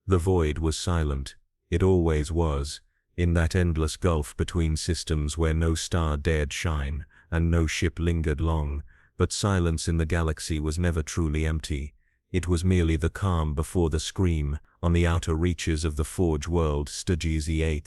The void was silent. It always was, in that endless gulf between systems where no star dared shine, and no ship lingered long. But silence in the galaxy was never truly empty. It was merely the calm before the scream. On the outer reaches of the Forge world Stygies VIII,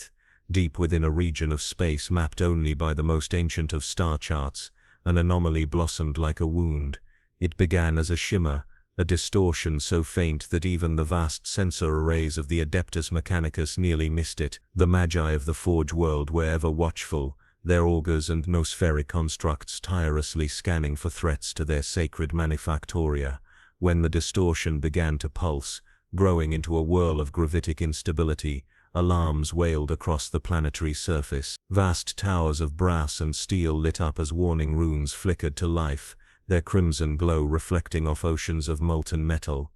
deep within a region of space mapped only by the most ancient of star charts, an anomaly blossomed like a wound. It began as a shimmer, a distortion so faint that even the vast sensor arrays of the Adeptus Mechanicus nearly missed it. The Magi of the Forge world were ever watchful, their augurs and nospheric constructs tirelessly scanning for threats to their sacred manufactoria. When the distortion began to pulse, growing into a whirl of gravitic instability, alarms wailed across the planetary surface. Vast towers of brass and steel lit up as warning runes flickered to life, their crimson glow reflecting off oceans of molten metal.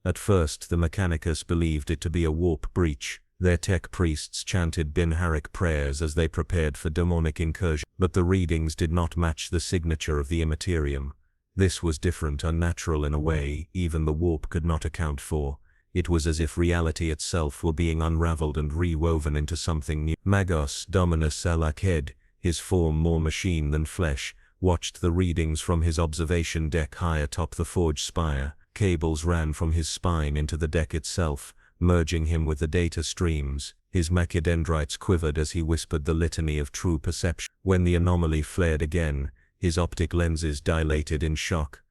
At first the Mechanicus believed it to be a warp breach. Their tech priests chanted Binharic prayers as they prepared for demonic incursion, but the readings did not match the signature of the Imperium. This was different, unnatural in a way even the warp could not account for. It was as if reality itself were being unraveled and rewoven into something new. Magos Dominus Alaked, his form more machine than flesh, watched the readings from his observation deck high atop the forge spire. Cables ran from his spine into the deck itself, merging him with the data streams. His mechadendrites quivered as he whispered the litany of true perception. When the anomaly flared again, his optic lenses dilated in shock.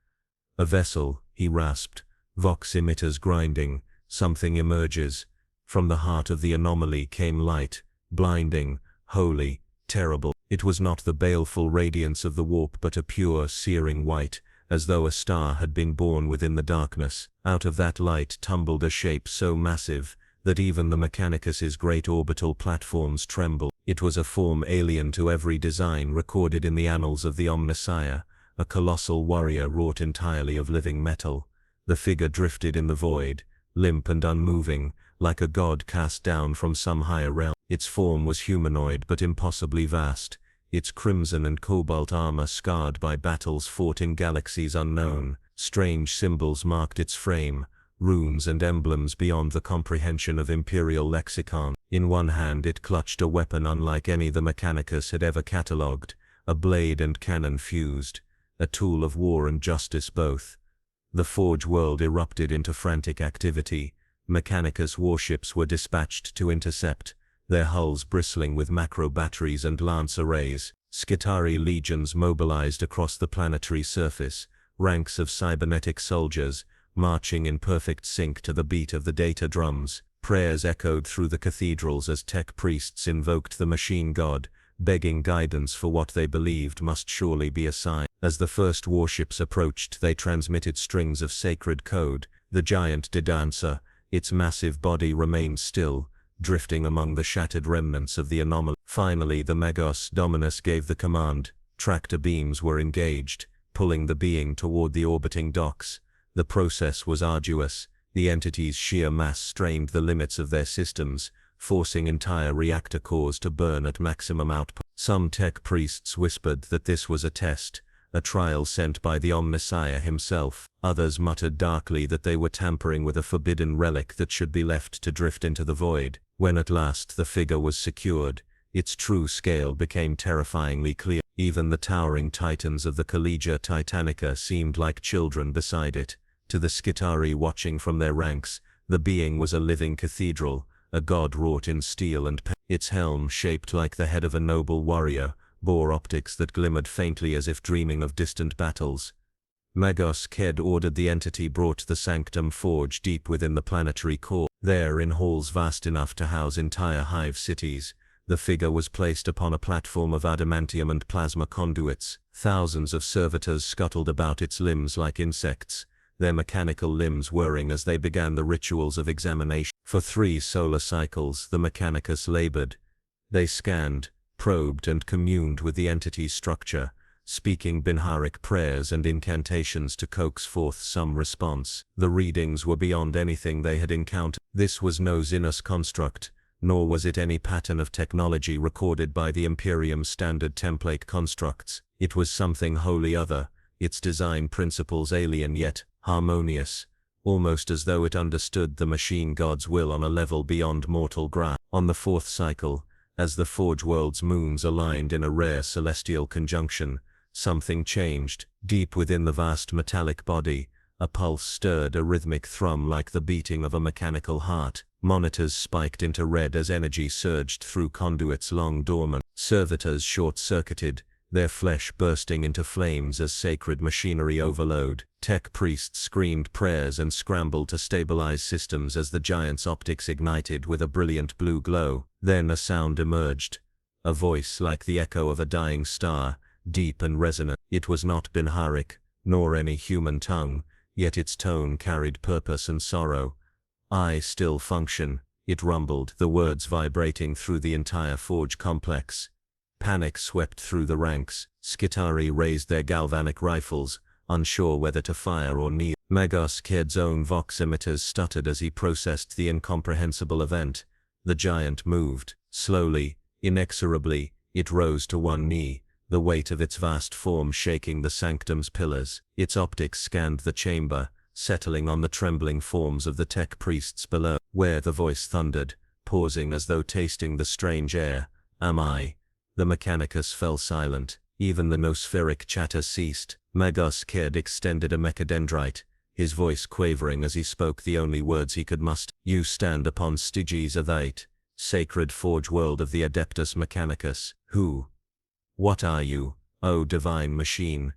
"A vessel," he rasped, vox emitters grinding. "Something emerges." From the heart of the anomaly came light, blinding, holy, terrible. It was not the baleful radiance of the warp but a pure, searing white, as though a star had been born within the darkness. Out of that light tumbled a shape so massive that even the Mechanicus's great orbital platforms trembled. It was a form alien to every design recorded in the annals of the Omnissiah, a colossal warrior wrought entirely of living metal. The figure drifted in the void, limp and unmoving, like a god cast down from some higher realm. Its form was humanoid but impossibly vast, its crimson and cobalt armor scarred by battles fought in galaxies unknown. Strange symbols marked its frame, runes and emblems beyond the comprehension of imperial lexicon. In one hand it clutched a weapon unlike any the Mechanicus had ever catalogued, a blade and cannon fused, a tool of war and justice both. The Forge world erupted into frantic activity. Mechanicus warships were dispatched to intercept, their hulls bristling with macro batteries and lance arrays. Skitari legions mobilized across the planetary surface, ranks of cybernetic soldiers, marching in perfect sync to the beat of the data drums. Prayers echoed through the cathedrals as tech priests invoked the machine god, begging guidance for what they believed must surely be a sign. As the first warships approached, they transmitted strings of sacred code. The giant did answer. Its massive body remained still, drifting among the shattered remnants of the anomaly. Finally the Magos Dominus gave the command. Tractor beams were engaged, pulling the being toward the orbiting docks. The process was arduous. The entity's sheer mass strained the limits of their systems, forcing entire reactor cores to burn at maximum output. Some tech priests whispered that this was a test, a trial sent by the Omnissiah himself. Others muttered darkly that they were tampering with a forbidden relic that should be left to drift into the void. When at last the figure was secured, its true scale became terrifyingly clear. Even the towering titans of the Collegia Titanica seemed like children beside it. To the Skitari watching from their ranks, the being was a living cathedral, a god wrought in steel and its helm, shaped like the head of a noble warrior, bore optics that glimmered faintly as if dreaming of distant battles. Magos Ked ordered the entity brought to the Sanctum Forge deep within the planetary core. There, in halls vast enough to house entire hive cities, the figure was placed upon a platform of adamantium and plasma conduits. Thousands of servitors scuttled about its limbs like insects, their mechanical limbs whirring as they began the rituals of examination. For 3 solar cycles the Mechanicus labored. They scanned, probed and communed with the entity's structure, speaking Binharic prayers and incantations to coax forth some response. The readings were beyond anything they had encountered. This was no Xenos construct, nor was it any pattern of technology recorded by the Imperium standard template constructs. It was something wholly other, its design principles alien yet harmonious. almost as though it understood the machine god's will on a level beyond mortal grasp. On the fourth cycle, as the Forge World's moons aligned in a rare celestial conjunction, something changed. Deep within the vast metallic body, a pulse stirred, a rhythmic thrum like the beating of a mechanical heart. Monitors spiked into red as energy surged through conduits long dormant. Servitors short-circuited, their flesh bursting into flames as sacred machinery overload. Tech priests screamed prayers and scrambled to stabilize systems as the giant's optics ignited with a brilliant blue glow. Then a sound emerged, a voice like the echo of a dying star, deep and resonant. It was not Binharic, nor any human tongue, yet its tone carried purpose and sorrow. "I still function," it rumbled, the words vibrating through the entire forge complex. Panic swept through the ranks. Skitari raised their galvanic rifles, unsure whether to fire or kneel. Magos Ked's own vox emitters stuttered as he processed the incomprehensible event. The giant moved. Slowly, inexorably, it rose to one knee, the weight of its vast form shaking the sanctum's pillars. Its optics scanned the chamber, settling on the trembling forms of the tech priests below, where the voice thundered, pausing as though tasting the strange air. "Am I?" The Mechanicus fell silent. Even the nospheric chatter ceased. Magos Ked extended a mechadendrite, his voice quavering as he spoke the only words he could muster. "You stand upon Stygies Athite, sacred forge world of the Adeptus Mechanicus. Who? What are you, O divine machine?"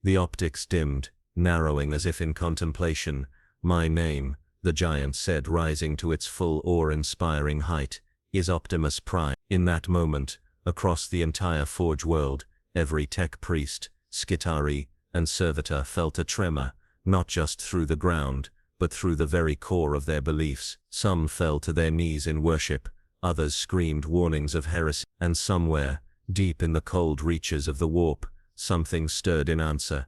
The optics dimmed, narrowing as if in contemplation. "My name," the giant said, rising to its full awe-inspiring height, "is Optimus Prime." In that moment, across the entire forge world, every tech priest, Skitari, and servitor felt a tremor, not just through the ground, but through the very core of their beliefs. Some fell to their knees in worship, others screamed warnings of heresy, and somewhere, deep in the cold reaches of the warp, something stirred in answer.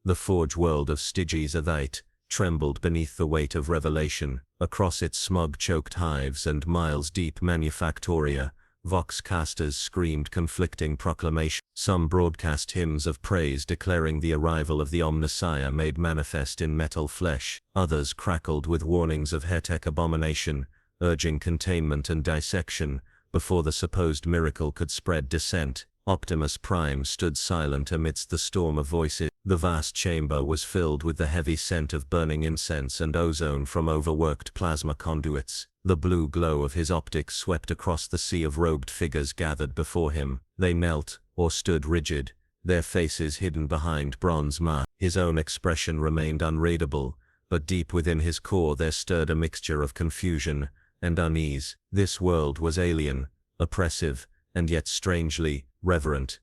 The forge world of Stygies Athite trembled beneath the weight of revelation. Across its smog-choked hives and miles-deep manufactoria, voxcasters screamed conflicting proclamations. Some broadcast hymns of praise declaring the arrival of the Omnissiah made manifest in metal flesh. Others crackled with warnings of heretic abomination, urging containment and dissection before the supposed miracle could spread dissent. Optimus Prime stood silent amidst the storm of voices. The vast chamber was filled with the heavy scent of burning incense and ozone from overworked plasma conduits. The blue glow of his optics swept across the sea of robed figures gathered before him. They knelt, or stood rigid, their faces hidden behind bronze masks. His own expression remained unreadable, but deep within his core there stirred a mixture of confusion and unease. This world was alien, oppressive, and yet strangely reverent.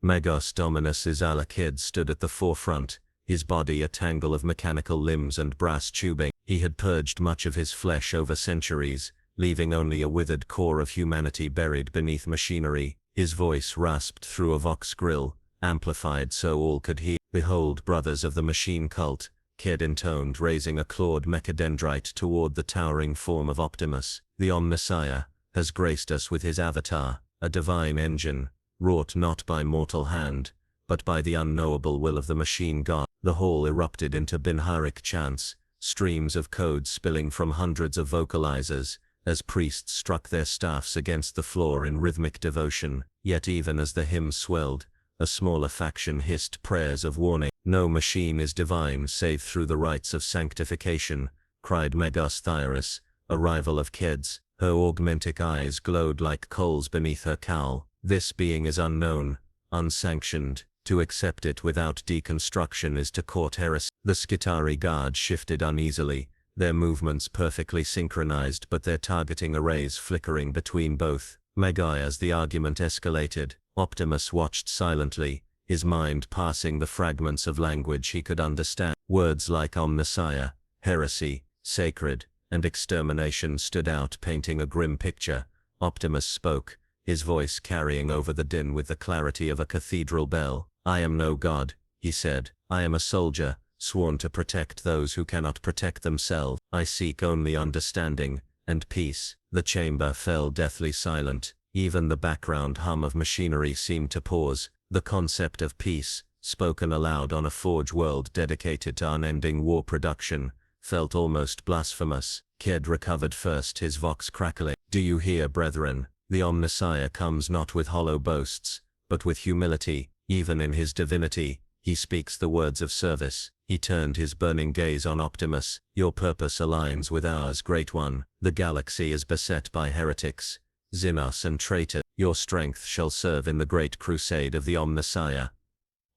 Magos Dominus Izalakid stood at the forefront, his body a tangle of mechanical limbs and brass tubing. He had purged much of his flesh over centuries, leaving only a withered core of humanity buried beneath machinery. His voice rasped through a vox grill, amplified so all could hear. "Behold, brothers of the machine cult," Ked intoned, raising a clawed mechadendrite toward the towering form of Optimus. "The Omnissiah has graced us with his avatar, a divine engine, wrought not by mortal hand, but by the unknowable will of the machine god." The hall erupted into Binharic chants, streams of code spilling from hundreds of vocalizers, as priests struck their staffs against the floor in rhythmic devotion. Yet even as the hymn swelled, a smaller faction hissed prayers of warning. "No machine is divine save through the rites of sanctification," cried Magos Thyrus, a rival of Ked's. Her augmentic eyes glowed like coals beneath her cowl. "This being is unknown, unsanctioned. To accept it without deconstruction is to court heresy." The Skitari guard shifted uneasily, their movements perfectly synchronized but their targeting arrays flickering between both. Magi. As the argument escalated, Optimus watched silently, his mind parsing the fragments of language he could understand. Words like Omnissiah, heresy, sacred, and extermination stood out, painting a grim picture. Optimus spoke, his voice carrying over the din with the clarity of a cathedral bell. "I am no god," he said. "I am a soldier, sworn to protect those who cannot protect themselves. I seek only understanding and peace." The chamber fell deathly silent. Even the background hum of machinery seemed to pause. The concept of peace, spoken aloud on a forge world dedicated to unending war production, felt almost blasphemous. Ked recovered first, his vox crackling. Do you hear, brethren? The Omnissiah comes not with hollow boasts, but with humility. Even in his divinity, he speaks the words of service. He turned his burning gaze on Optimus. Your purpose aligns with ours, Great One. The galaxy is beset by heretics, Xenos and traitors. Your strength shall serve in the great crusade of the Omnissiah.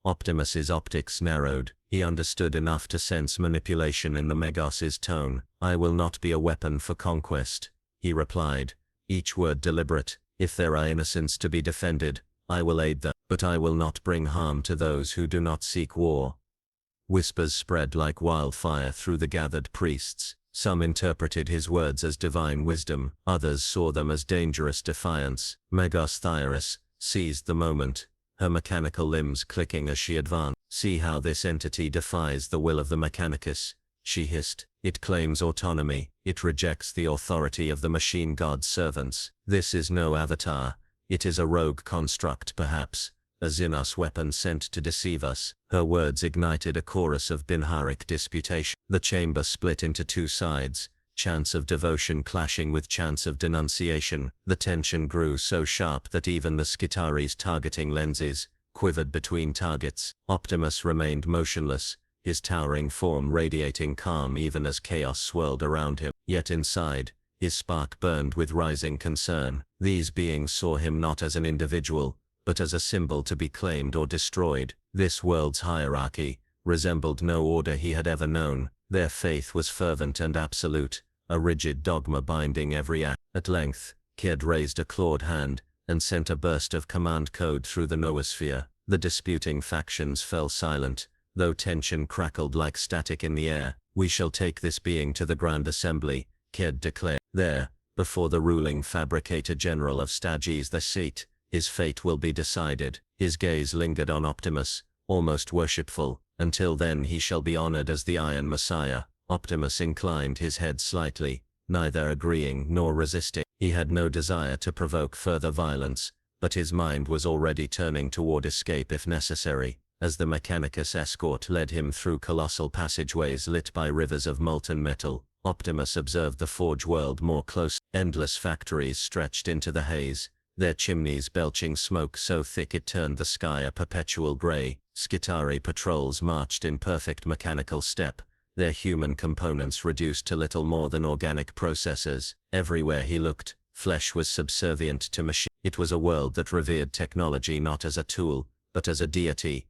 Optimus's optics narrowed. He understood enough to sense manipulation in the Megos's tone. I will not be a weapon for conquest, he replied, each word deliberate. If there are innocents to be defended, I will aid them, but I will not bring harm to those who do not seek war. Whispers spread like wildfire through the gathered priests. Some interpreted his words as divine wisdom, others saw them as dangerous defiance. Megos Thyrus seized the moment, her mechanical limbs clicking as she advanced. See how this entity defies the will of the Mechanicus, she hissed. It claims autonomy, it rejects the authority of the machine god's servants. This is no avatar, it is a rogue construct perhaps, a Xenos weapon sent to deceive us. Her words ignited a chorus of Binharic disputation. The chamber split into two sides, chants of devotion clashing with chants of denunciation. The tension grew so sharp that even the Skitari's targeting lenses quivered between targets. Optimus remained motionless, his towering form radiating calm even as chaos swirled around him. Yet inside, his spark burned with rising concern. These beings saw him not as an individual, but as a symbol to be claimed or destroyed. This world's hierarchy resembled no order he had ever known. Their faith was fervent and absolute, a rigid dogma binding every act. At length, Ked raised a clawed hand and sent a burst of command code through the noosphere. The disputing factions fell silent, though tension crackled like static in the air. We shall take this being to the Grand Assembly, Ked declared. There, before the ruling Fabricator General of Stagis the seat, his fate will be decided. His gaze lingered on Optimus, almost worshipful. Until then he shall be honored as the Iron Messiah. Optimus inclined his head slightly, neither agreeing nor resisting. He had no desire to provoke further violence, but his mind was already turning toward escape if necessary. As the Mechanicus escort led him through colossal passageways lit by rivers of molten metal, Optimus observed the forge world more closely. Endless factories stretched into the haze, their chimneys belching smoke so thick it turned the sky a perpetual gray. Skitari patrols marched in perfect mechanical step, their human components reduced to little more than organic processors. Everywhere he looked, flesh was subservient to machine. It was a world that revered technology not as a tool, but as a deity.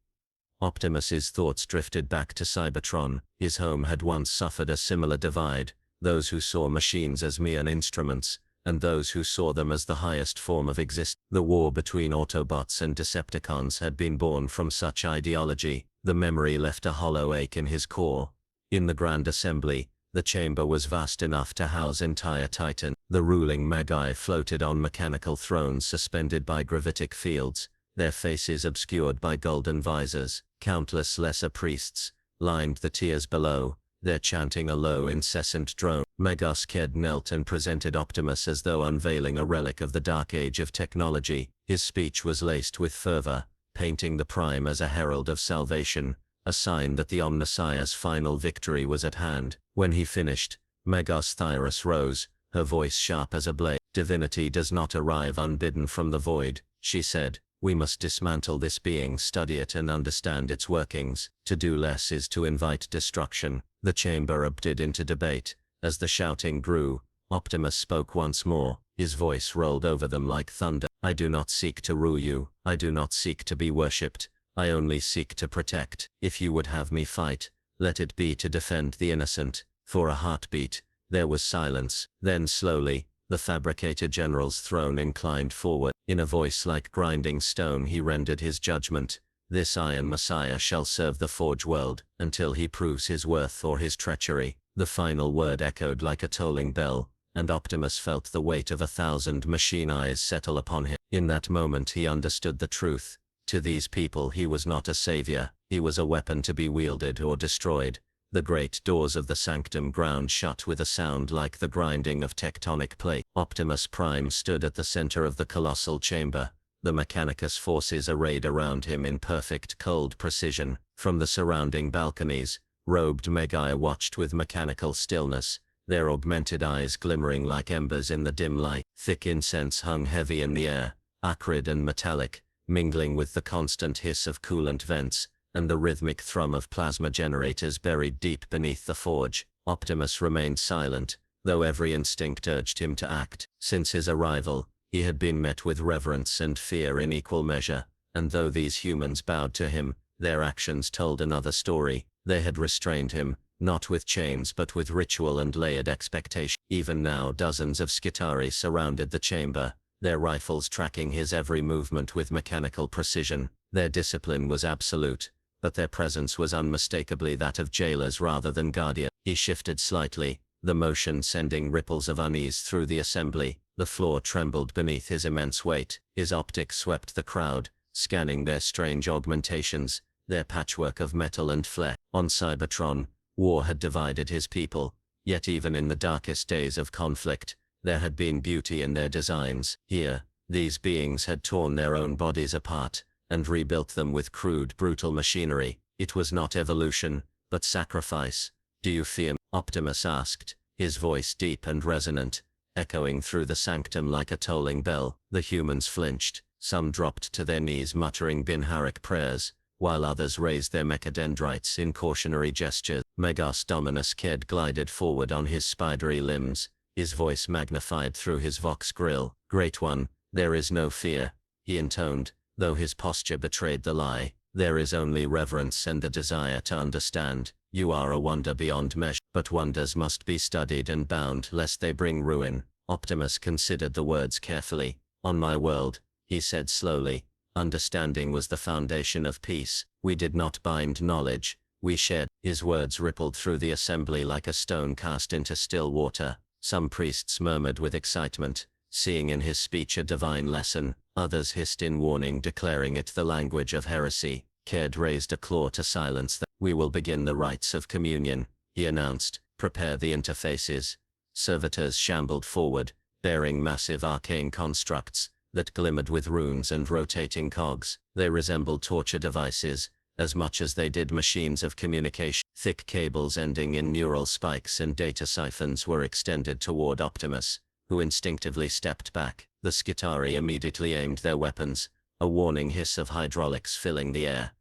Optimus's thoughts drifted back to Cybertron. His home had once suffered a similar divide, those who saw machines as mere instruments, and those who saw them as the highest form of existence. The war between Autobots and Decepticons had been born from such ideology. The memory left a hollow ache in his core. In the Grand Assembly, the chamber was vast enough to house entire Titan. The ruling Magi floated on mechanical thrones suspended by gravitic fields, their faces obscured by golden visors. Countless lesser priests lined the tiers below, their chanting a low, incessant drone. Megos Ked knelt and presented Optimus as though unveiling a relic of the dark age of technology. His speech was laced with fervor, painting the Prime as a herald of salvation, a sign that the Omnissiah's final victory was at hand. When he finished, Megos Thyrus rose, her voice sharp as a blade. Divinity does not arrive unbidden from the void, she said. We must dismantle this being, study it and understand its workings. To do less is to invite destruction. The chamber erupted into debate. As the shouting grew, Optimus spoke once more. His voice rolled over them like thunder. I do not seek to rule you. I do not seek to be worshipped. I only seek to protect. If you would have me fight, let it be to defend the innocent. For a heartbeat, there was silence. Then slowly, the Fabricator General's throne inclined forward. In a voice like grinding stone he rendered his judgment. This Iron Messiah shall serve the Forge world, until he proves his worth or his treachery. The final word echoed like a tolling bell, and Optimus felt the weight of 1,000 machine eyes settle upon him. In that moment he understood the truth. To these people he was not a savior, he was a weapon to be wielded or destroyed. The great doors of the sanctum ground shut with a sound like the grinding of tectonic plate. Optimus Prime stood at the center of the colossal chamber, the Mechanicus forces arrayed around him in perfect cold precision. From the surrounding balconies, Robed Magi watched with mechanical stillness, their augmented eyes glimmering like embers in the dim light. Thick incense hung heavy in the air, acrid and metallic, mingling with the constant hiss of coolant vents, and the rhythmic thrum of plasma generators buried deep beneath the forge. Optimus remained silent, though every instinct urged him to act. Since his arrival, he had been met with reverence and fear in equal measure, and though these humans bowed to him, their actions told another story. They had restrained him, not with chains but with ritual and layered expectation. Even now dozens of Skitari surrounded the chamber, their rifles tracking his every movement with mechanical precision. Their discipline was absolute, but their presence was unmistakably that of jailers rather than guardians. He shifted slightly, the motion sending ripples of unease through the assembly. The floor trembled beneath his immense weight. His optics swept the crowd, scanning their strange augmentations, their patchwork of metal and flesh. On Cybertron, war had divided his people, yet even in the darkest days of conflict, there had been beauty in their designs. Here, these beings had torn their own bodies apart, and rebuilt them with crude, brutal machinery. It was not evolution, but sacrifice. "Do you fear me?" Optimus asked, his voice deep and resonant, echoing through the sanctum like a tolling bell. The humans flinched, some dropped to their knees muttering Binharic prayers, while others raised their mechadendrites in cautionary gestures. Megas Dominus Ked glided forward on his spidery limbs, his voice magnified through his vox grill. "Great One, there is no fear," he intoned, though his posture betrayed the lie. "There is only reverence and the desire to understand. You are a wonder beyond measure, but wonders must be studied and bound lest they bring ruin." Optimus considered the words carefully. "On my world," he said slowly, "understanding was the foundation of peace. We did not bind knowledge, we shared." His words rippled through the assembly like a stone cast into still water. Some priests murmured with excitement, seeing in his speech a divine lesson. Others hissed in warning, declaring it the language of heresy. Ked raised a claw to silence them. "We will begin the rites of communion," he announced. "Prepare the interfaces." Servitors shambled forward, bearing massive arcane constructs that glimmered with runes and rotating cogs. They resembled torture devices, as much as they did machines of communication. Thick cables ending in neural spikes and data siphons were extended toward Optimus, who instinctively stepped back. The Skitari immediately aimed their weapons, a warning hiss of hydraulics filling the air.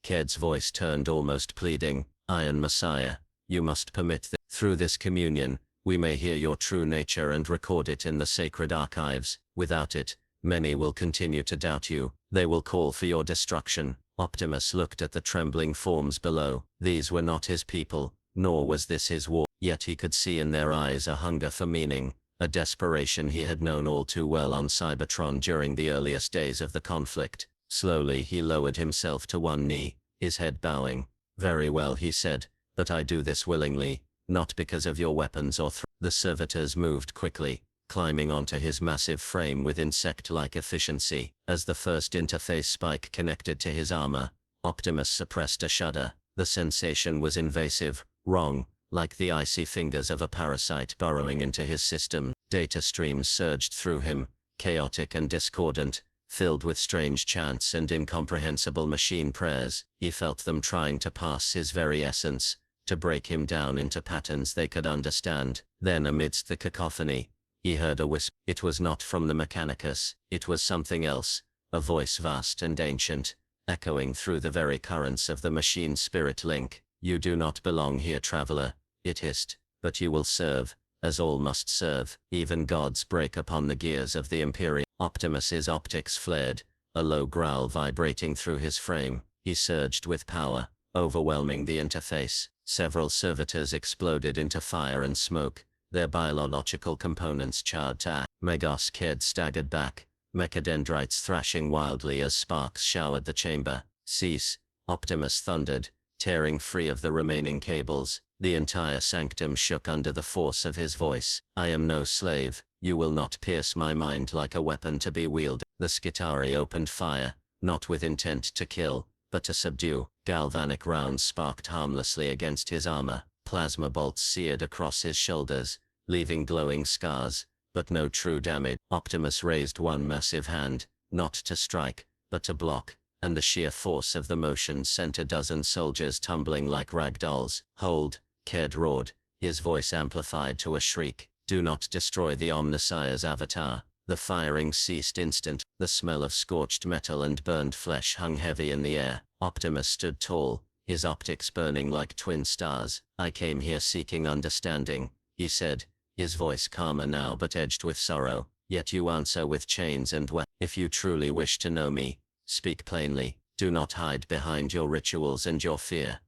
Ked's voice turned almost pleading. "Iron Messiah, you must permit that. Through this communion, we may hear your true nature and record it in the sacred archives. Without it, many will continue to doubt you. They will call for your destruction." Optimus looked at the trembling forms below. These were not his people, nor was this his war. Yet he could see in their eyes a hunger for meaning, a desperation he had known all too well on Cybertron during the earliest days of the conflict. Slowly he lowered himself to one knee, his head bowing. "Very well," he said, "but I do this willingly, not because of your weapons or The servitors moved quickly, climbing onto his massive frame with insect-like efficiency. As the first interface spike connected to his armor, Optimus suppressed a shudder. The sensation was invasive, wrong, like the icy fingers of a parasite burrowing into his system. Data streams surged through him, chaotic and discordant, filled with strange chants and incomprehensible machine prayers. He felt them trying to pass his very essence, to break him down into patterns they could understand. Then amidst the cacophony, he heard a whisper. It was not from the Mechanicus, it was something else, a voice vast and ancient, echoing through the very currents of the machine spirit link. "You do not belong here, traveler," it hissed, "but you will serve, as all must serve. Even gods break upon the gears of the Imperium." Optimus's optics flared, a low growl vibrating through his frame. He surged with power, overwhelming the interface. Several servitors exploded into fire and smoke, their biological components charred to ash. Megas Ked staggered back, mechadendrites thrashing wildly as sparks showered the chamber. "Cease," Optimus thundered, tearing free of the remaining cables. The entire sanctum shook under the force of his voice. "I am no slave. You will not pierce my mind like a weapon to be wielded." The Skitari opened fire, not with intent to kill, but to subdue. Galvanic rounds sparked harmlessly against his armor. Plasma bolts seared across his shoulders, leaving glowing scars, but no true damage. Optimus raised one massive hand, not to strike, but to block, and the sheer force of the motion sent a dozen soldiers tumbling like rag dolls. "Hold," Ked roared, his voice amplified to a shriek. "Do not destroy the Omnissiah's avatar." The firing ceased instant. The smell of scorched metal and burned flesh hung heavy in the air. Optimus stood tall, his optics burning like twin stars. "I came here seeking understanding," he said, his voice calmer now but edged with sorrow. "Yet you answer with chains and weapons. If you truly wish to know me, speak plainly. Do not hide behind your rituals and your fear."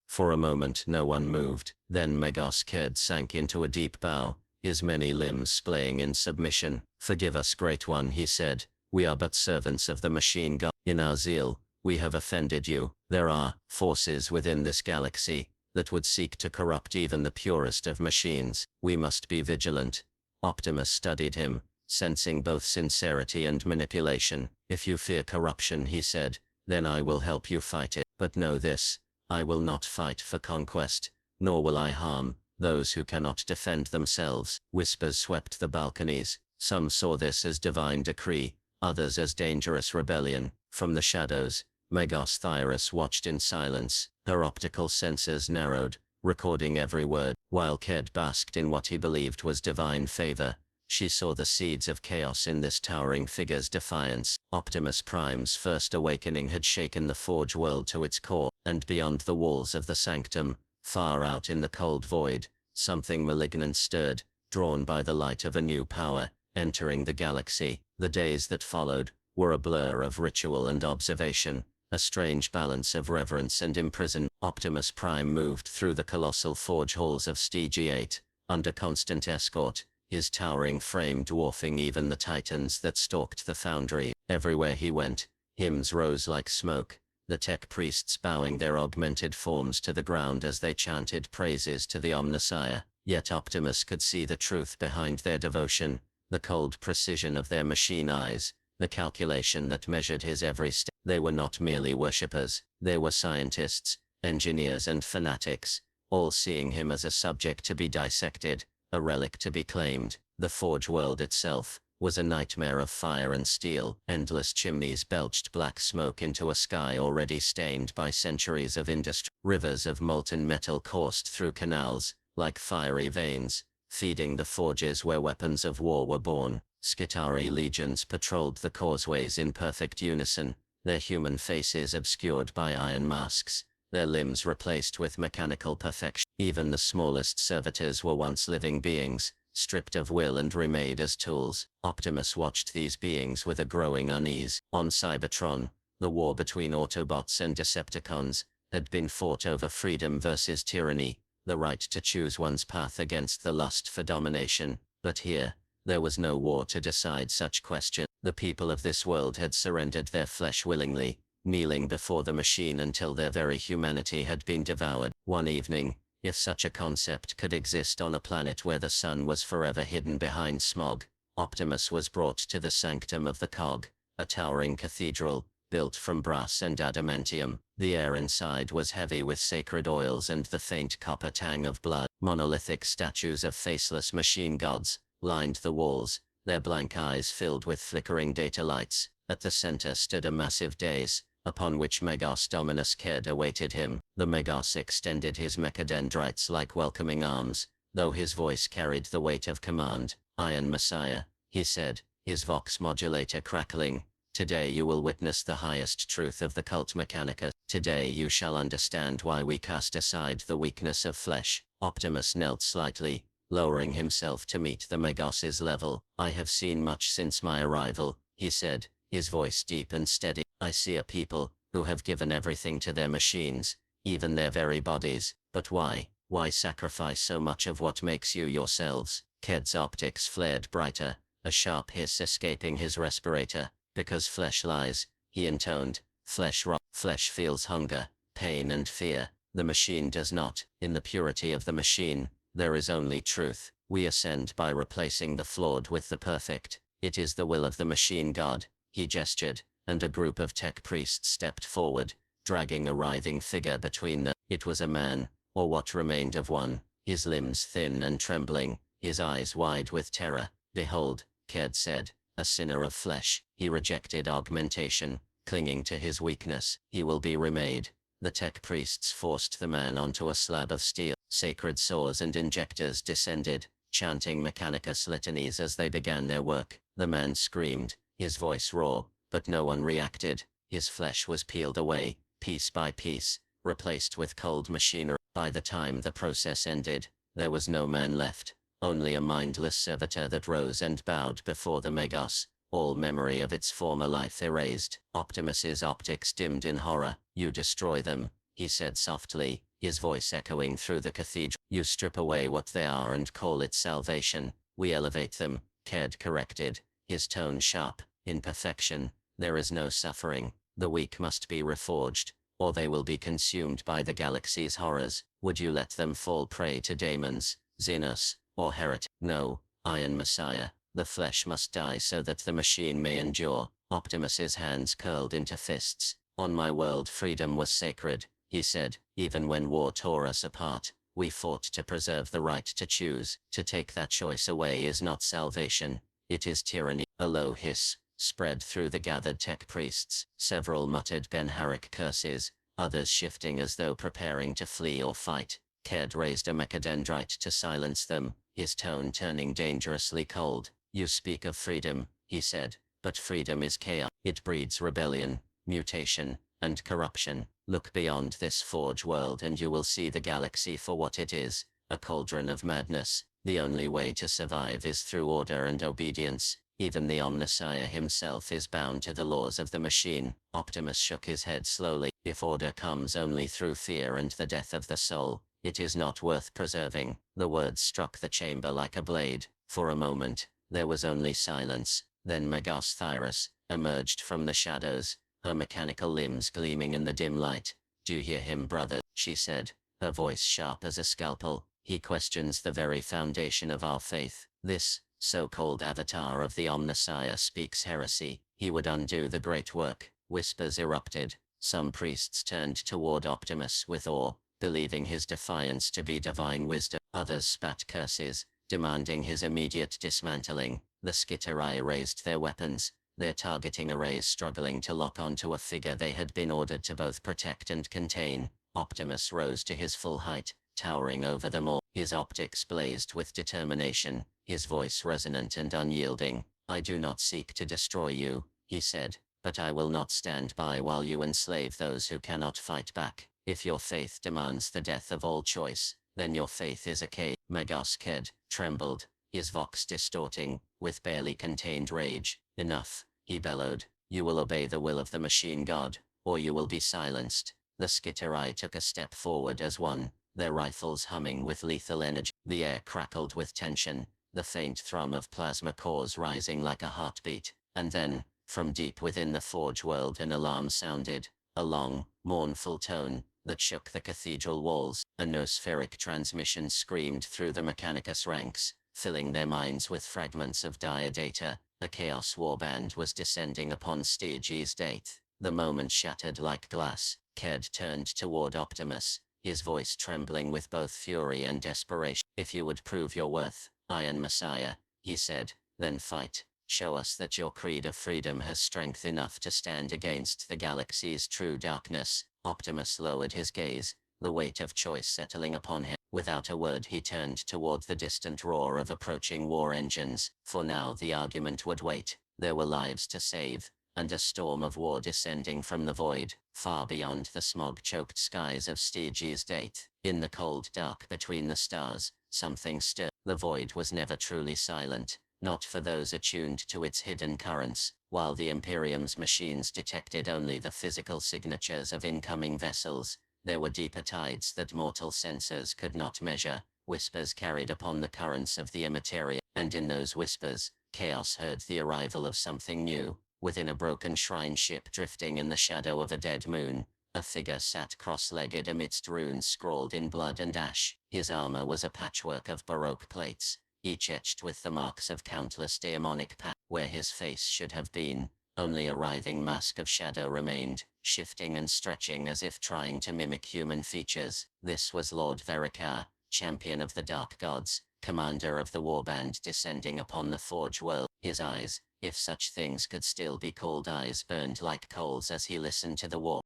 For a moment no one moved. Then Megos Ked sank into a deep bow, his many limbs splaying in submission. "Forgive us, Great One," he said. "We are but servants of the machine god. In our zeal, we have offended you. There are forces within this galaxy that would seek to corrupt even the purest of machines. We must be vigilant." Optimus studied him, sensing both sincerity and manipulation. "If you fear corruption," he said, "then I will help you fight it. But know this, I will not fight for conquest, nor will I harm those who cannot defend themselves." Whispers swept the balconies. Some saw this as divine decree, others as dangerous rebellion. From the shadows, Megos Thyrus watched in silence, her optical sensors narrowed, recording every word. While Ked basked in what he believed was divine favor, she saw the seeds of chaos in this towering figure's defiance. Optimus Prime's first awakening had shaken the Forge world to its core, and beyond the walls of the sanctum, far out in the cold void, something malignant stirred, drawn by the light of a new power, entering the galaxy. The days that followed were a blur of ritual and observation, a strange balance of reverence and imprisonment. Optimus Prime moved through the colossal forge halls of STG-8, under constant escort, his towering frame dwarfing even the titans that stalked the foundry. Everywhere he went, hymns rose like smoke, the tech priests bowing their augmented forms to the ground as they chanted praises to the Omnissiah. Yet Optimus could see the truth behind their devotion, the cold precision of their machine eyes, the calculation that measured his every step. They were not merely worshippers, they were scientists, engineers and fanatics, all seeing him as a subject to be dissected, a relic to be claimed. The Forge world itself was a nightmare of fire and steel. Endless chimneys belched black smoke into a sky already stained by centuries of industry. Rivers of molten metal coursed through canals, like fiery veins, feeding the forges where weapons of war were born. Skitari legions patrolled the causeways in perfect unison, their human faces obscured by iron masks, their limbs replaced with mechanical perfection. Even the smallest servitors were once living beings, stripped of will and remade as tools. Optimus watched these beings with a growing unease. On Cybertron, the war between Autobots and Decepticons had been fought over freedom versus tyranny, the right to choose one's path against the lust for domination. But here, there was no war to decide such questions. The people of this world had surrendered their flesh willingly, kneeling before the machine until their very humanity had been devoured. One evening, if such a concept could exist on a planet where the sun was forever hidden behind smog, Optimus was brought to the sanctum of the cog, a towering cathedral, built from brass and adamantium. The air inside was heavy with sacred oils and the faint copper tang of blood. Monolithic statues of faceless machine gods lined the walls, their blank eyes filled with flickering data lights. At the center stood a massive dais, upon which Megos Dominus Ked awaited him. The Megos extended his mechadendrites like welcoming arms, though his voice carried the weight of command. "Iron Messiah," he said, his vox modulator crackling. "Today you will witness the highest truth of the cult Mechanicus. Today you shall understand why we cast aside the weakness of flesh." Optimus knelt slightly, lowering himself to meet the Megos's level. "I have seen much since my arrival," he said, his voice deep and steady. "I see a people who have given everything to their machines, even their very bodies. But why? Why sacrifice so much of what makes you yourselves?" Ked's optics flared brighter, a sharp hiss escaping his respirator. "Because flesh lies," he intoned. Flesh feels hunger, pain and fear. The machine does not. In the purity of the machine, there is only truth. We ascend by replacing the flawed with the perfect. It is the will of the machine god." He gestured, and a group of tech priests stepped forward, dragging a writhing figure between them. It was a man, or what remained of one, his limbs thin and trembling, his eyes wide with terror. "Behold," Ked said, "a sinner of flesh." He rejected augmentation, clinging to his weakness. He will be remade. The tech priests forced the man onto a slab of steel. Sacred saws and injectors descended, chanting Mechanicus litanies as they began their work. The man screamed, his voice raw, but no one reacted. His flesh was peeled away, piece by piece, replaced with cold machinery. By the time the process ended, there was no man left, only a mindless servitor that rose and bowed before the Megos, all memory of its former life erased. Optimus's optics dimmed in horror. "You destroy them," he said softly, his voice echoing through the cathedral. "You strip away what they are and call it salvation. We elevate them," Ked corrected, his tone sharp. "In perfection, there is no suffering. The weak must be reforged, or they will be consumed by the galaxy's horrors. Would you let them fall prey to daemons, Xenos, or heretic? No, Iron Messiah. The flesh must die so that the machine may endure." Optimus's hands curled into fists. "On my world, freedom was sacred," he said. "Even when war tore us apart, we fought to preserve the right to choose. To take that choice away is not salvation, it is tyranny." A low hiss spread through the gathered tech priests. Several muttered Ben-Harik curses, others shifting as though preparing to flee or fight. Ked raised a mechadendrite to silence them, his tone turning dangerously cold. "You speak of freedom," he said, "but freedom is chaos. It breeds rebellion, mutation, and corruption. Look beyond this forge world and you will see the galaxy for what it is, a cauldron of madness. The only way to survive is through order and obedience. Even the Omnissiah himself is bound to the laws of the machine." Optimus shook his head slowly. "If order comes only through fear and the death of the soul, it is not worth preserving." The words struck the chamber like a blade. For a moment, there was only silence. Then Megos Thyrus emerged from the shadows, her mechanical limbs gleaming in the dim light. "Do you hear him, brother?" she said, her voice sharp as a scalpel. "He questions the very foundation of our faith. This so-called avatar of the Omnissiah speaks heresy. He would undo the great work." Whispers erupted. Some priests turned toward Optimus with awe, believing his defiance to be divine wisdom. Others spat curses, demanding his immediate dismantling. The Skitterai raised their weapons, their targeting arrays struggling to lock onto a figure they had been ordered to both protect and contain. Optimus rose to his full height, towering over them all. His optics blazed with determination, his voice resonant and unyielding. "I do not seek to destroy you," he said, "but I will not stand by while you enslave those who cannot fight back. If your faith demands the death of all choice, then your faith is a cage." Megos Ked trembled, his vox distorting, with barely contained rage. "Enough," he bellowed. "You will obey the will of the machine god, or you will be silenced." The Skitterai took a step forward as one, their rifles humming with lethal energy. The air crackled with tension, the faint thrum of plasma cores rising like a heartbeat. And then, from deep within the forge world, an alarm sounded, a long, mournful tone that shook the cathedral walls. A nospheric transmission screamed through the Mechanicus ranks, filling their minds with fragments of dire data. The Chaos Warband was descending upon Stygies Date. The moment shattered like glass. Ked turned toward Optimus, his voice trembling with both fury and desperation. "If you would prove your worth, Iron Messiah," he said, "then fight. Show us that your creed of freedom has strength enough to stand against the galaxy's true darkness." Optimus lowered his gaze, the weight of choice settling upon him. Without a word he turned toward the distant roar of approaching war engines. For now the argument would wait. There were lives to save, and a storm of war descending from the void, far beyond the smog-choked skies of Stygies Date. In the cold dark between the stars, something stirred. The void was never truly silent, not for those attuned to its hidden currents. While the Imperium's machines detected only the physical signatures of incoming vessels, there were deeper tides that mortal sensors could not measure. Whispers carried upon the currents of the immaterial, and in those whispers, Chaos heard the arrival of something new. Within a broken shrine ship drifting in the shadow of a dead moon, a figure sat cross-legged amidst runes scrawled in blood and ash. His armor was a patchwork of baroque plates, each etched with the marks of countless demonic paths. Where his face should have been, only a writhing mask of shadow remained, shifting and stretching as if trying to mimic human features. This was Lord Verikar, champion of the dark gods, commander of the warband descending upon the forge world. His eyes, if such things could still be called. Eyes burned like coals as he listened to the warp.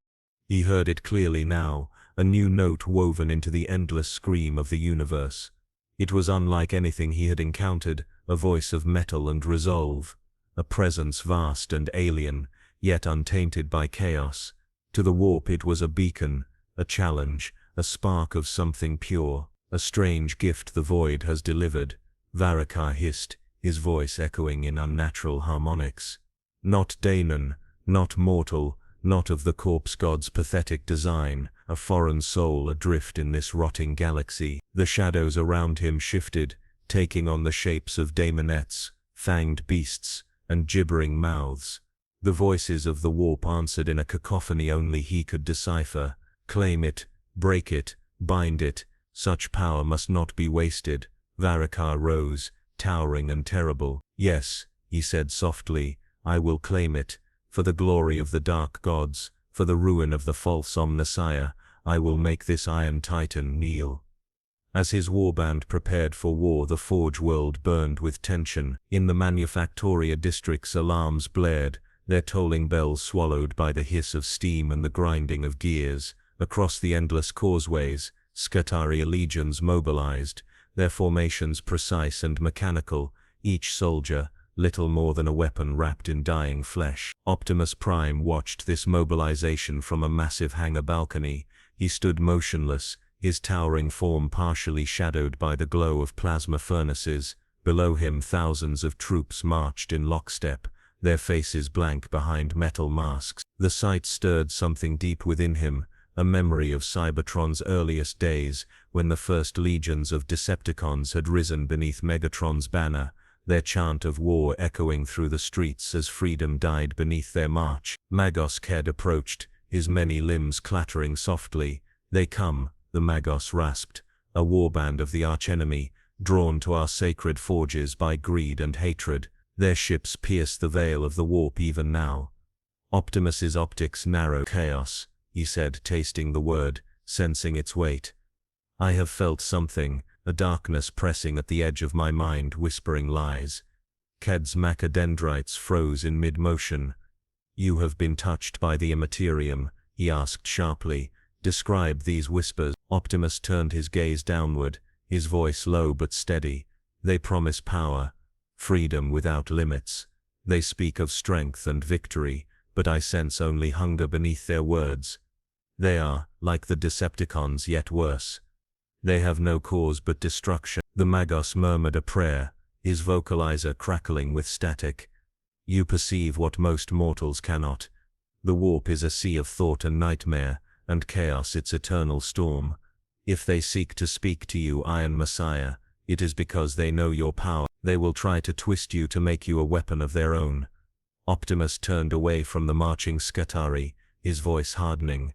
He heard it clearly now, a new note woven into the endless scream of the universe. It was unlike anything he had encountered, a voice of metal and resolve, a presence vast and alien, yet untainted by chaos. To the warp it was a beacon, a challenge, a spark of something pure, a strange gift the void has delivered. Varakar hissed, his voice echoing in unnatural harmonics. Not Danon, not mortal, not of the corpse god's pathetic design, a foreign soul adrift in this rotting galaxy. The shadows around him shifted, taking on the shapes of daemonettes, fanged beasts, and gibbering mouths. The voices of the warp answered in a cacophony only he could decipher. Claim it, break it, bind it, such power must not be wasted. Varakar rose, towering and terrible. Yes, he said softly, I will claim it. For the glory of the dark gods, for the ruin of the false Omnissiah, I will make this Iron Titan kneel. As his warband prepared for war, the forge world burned with tension. In the Manufactoria districts alarms blared, their tolling bells swallowed by the hiss of steam and the grinding of gears. Across the endless causeways, Scutaria legions mobilized, their formations precise and mechanical, each soldier, little more than a weapon wrapped in dying flesh. Optimus Prime watched this mobilization from a massive hangar balcony. He stood motionless, his towering form partially shadowed by the glow of plasma furnaces. Below him thousands of troops marched in lockstep, their faces blank behind metal masks. The sight stirred something deep within him, a memory of Cybertron's earliest days, when the first legions of Decepticons had risen beneath Megatron's banner, their chant of war echoing through the streets as freedom died beneath their march. Magos Ked approached, his many limbs clattering softly. They come, the Magos rasped, a warband of the archenemy, drawn to our sacred forges by greed and hatred. Their ships pierce the veil of the warp even now. Optimus's optics narrow. Chaos, he said, tasting the word, sensing its weight. I have felt something, a darkness pressing at the edge of my mind, whispering lies. Ked's macadendrites froze in mid-motion. You have been touched by the Imperium, he asked sharply. Describe these whispers. Optimus turned his gaze downward, his voice low but steady. They promise power, freedom without limits. They speak of strength and victory, but I sense only hunger beneath their words. They are, like the Decepticons, yet worse. They have no cause but destruction. The Magos murmured a prayer, his vocalizer crackling with static. You perceive what most mortals cannot. The warp is a sea of thought and nightmare, and chaos its eternal storm. If they seek to speak to you, Iron Messiah, it is because they know your power. They will try to twist you to make you a weapon of their own. Optimus turned away from the marching Scutari, his voice hardening.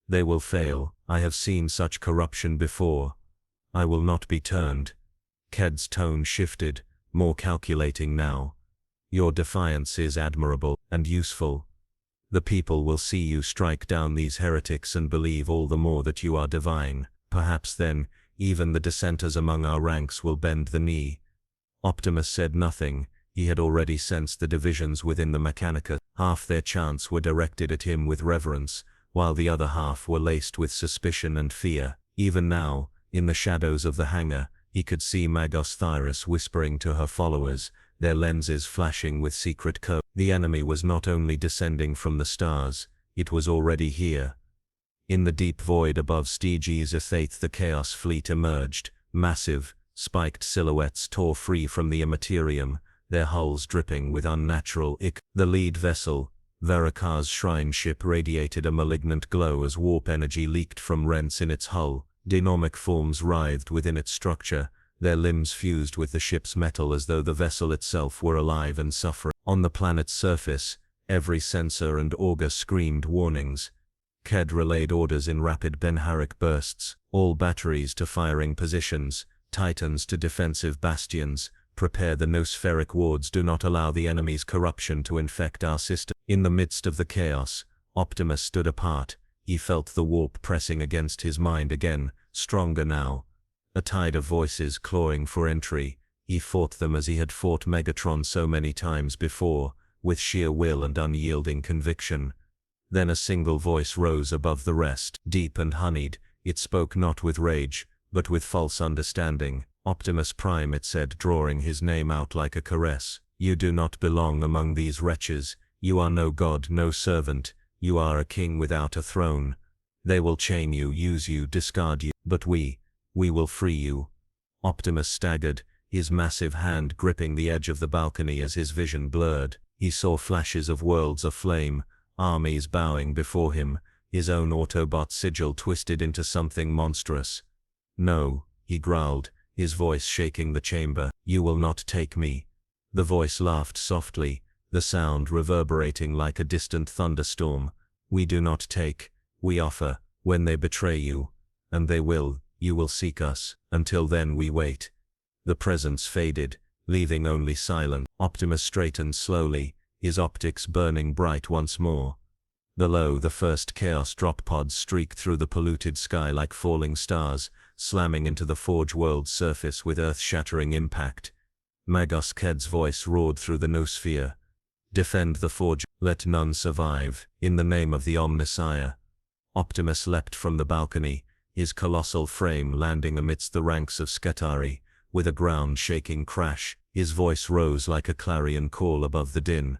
They will fail. I have seen such corruption before. I will not be turned. Ked's tone shifted, more calculating now. Your defiance is admirable and useful. The people will see you strike down these heretics and believe all the more that you are divine. Perhaps then, even the dissenters among our ranks will bend the knee. Optimus said nothing. He had already sensed the divisions within the Mechanicus. Half their chants were directed at him with reverence, while the other half were laced with suspicion and fear. Even now, in the shadows of the hangar, he could see Magos Thyrus whispering to her followers, their lenses flashing with secret code. The enemy was not only descending from the stars, it was already here. In the deep void above Styges Ethaith the Chaos Fleet emerged, massive, spiked silhouettes tore free from the Imperium, their hulls dripping with unnatural ick. The lead vessel, Varakar's shrine ship, radiated a malignant glow as warp energy leaked from rents in its hull. Dynamic forms writhed within its structure, their limbs fused with the ship's metal as though the vessel itself were alive and suffering. On the planet's surface, every sensor and auger screamed warnings. Ked relayed orders in rapid Benharic bursts, all batteries to firing positions, Titans to defensive bastions. Prepare the nospheric wards. Do not allow the enemy's corruption to infect our system. In the midst of the chaos, Optimus stood apart. He felt the warp pressing against his mind again, stronger now. A tide of voices clawing for entry, He fought them as he had fought Megatron so many times before, with sheer will and unyielding conviction. Then a single voice rose above the rest, deep and honeyed. It spoke not with rage, but with false understanding. Optimus Prime, it said, drawing his name out like a caress. You do not belong among these wretches. You are no god, no servant. You are a king without a throne. They will chain you, use you, discard you. But we will free you. Optimus staggered, his massive hand gripping the edge of the balcony as his vision blurred. He saw flashes of worlds aflame, armies bowing before him, his own Autobot sigil twisted into something monstrous. No, he growled, his voice shaking the chamber. You will not take me. The voice laughed softly, the sound reverberating like a distant thunderstorm. We do not take, we offer. When they betray you, and they will, you will seek us. Until then we wait. The presence faded, leaving only silence. Optimus straightened slowly, his optics burning bright once more. Below, the first Chaos drop pods streaked through the polluted sky like falling stars, slamming into the Forge world's surface with earth-shattering impact. Magos Ked's voice roared through the noosphere. Defend the Forge, let none survive, in the name of the Omnissiah. Optimus leapt from the balcony, his colossal frame landing amidst the ranks of Skitarii. With a ground-shaking crash, his voice rose like a clarion call above the din.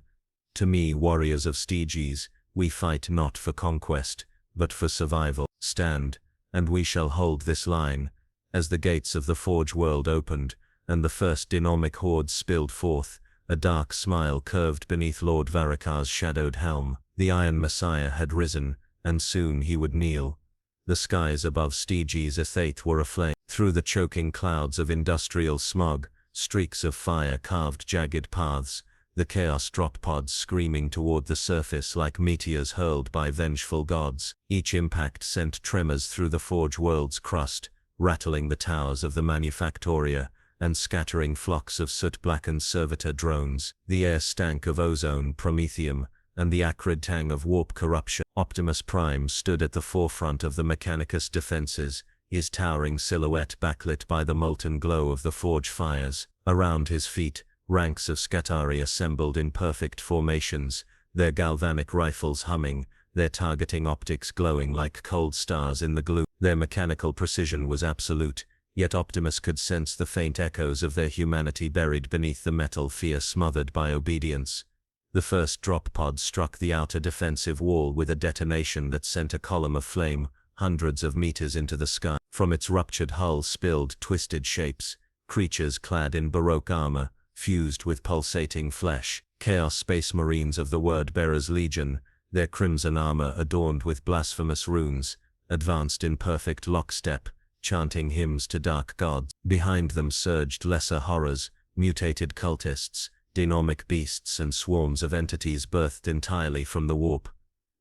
To me, warriors of Styges, we fight not for conquest, but for survival. Stand, and we shall hold this line. As the gates of the Forge world opened, and the first dynamic hordes spilled forth, a dark smile curved beneath Lord Varricar's shadowed helm. The Iron Messiah had risen, and soon he would kneel. The skies above Styges Athate were aflame. Through the choking clouds of industrial smog, streaks of fire carved jagged paths, the Chaos drop pods screaming toward the surface like meteors hurled by vengeful gods. Each impact sent tremors through the Forge world's crust, rattling the towers of the Manufactoria, and scattering flocks of soot-blackened servitor drones. The air stank of ozone, promethium, and the acrid tang of warp corruption. Optimus Prime stood at the forefront of the Mechanicus defenses, his towering silhouette backlit by the molten glow of the Forge fires. Around his feet, ranks of Skitarii assembled in perfect formations, their galvanic rifles humming, their targeting optics glowing like cold stars in the gloom. Their mechanical precision was absolute, yet Optimus could sense the faint echoes of their humanity buried beneath the metal fear smothered by obedience. The first drop pod struck the outer defensive wall with a detonation that sent a column of flame hundreds of meters into the sky. From its ruptured hull spilled twisted shapes, creatures clad in Baroque armor, fused with pulsating flesh. Chaos Space Marines of the Word-Bearer's Legion, their crimson armor adorned with blasphemous runes, advanced in perfect lockstep, chanting hymns to dark gods. Behind them surged lesser horrors, mutated cultists, dynamic beasts and swarms of entities birthed entirely from the warp.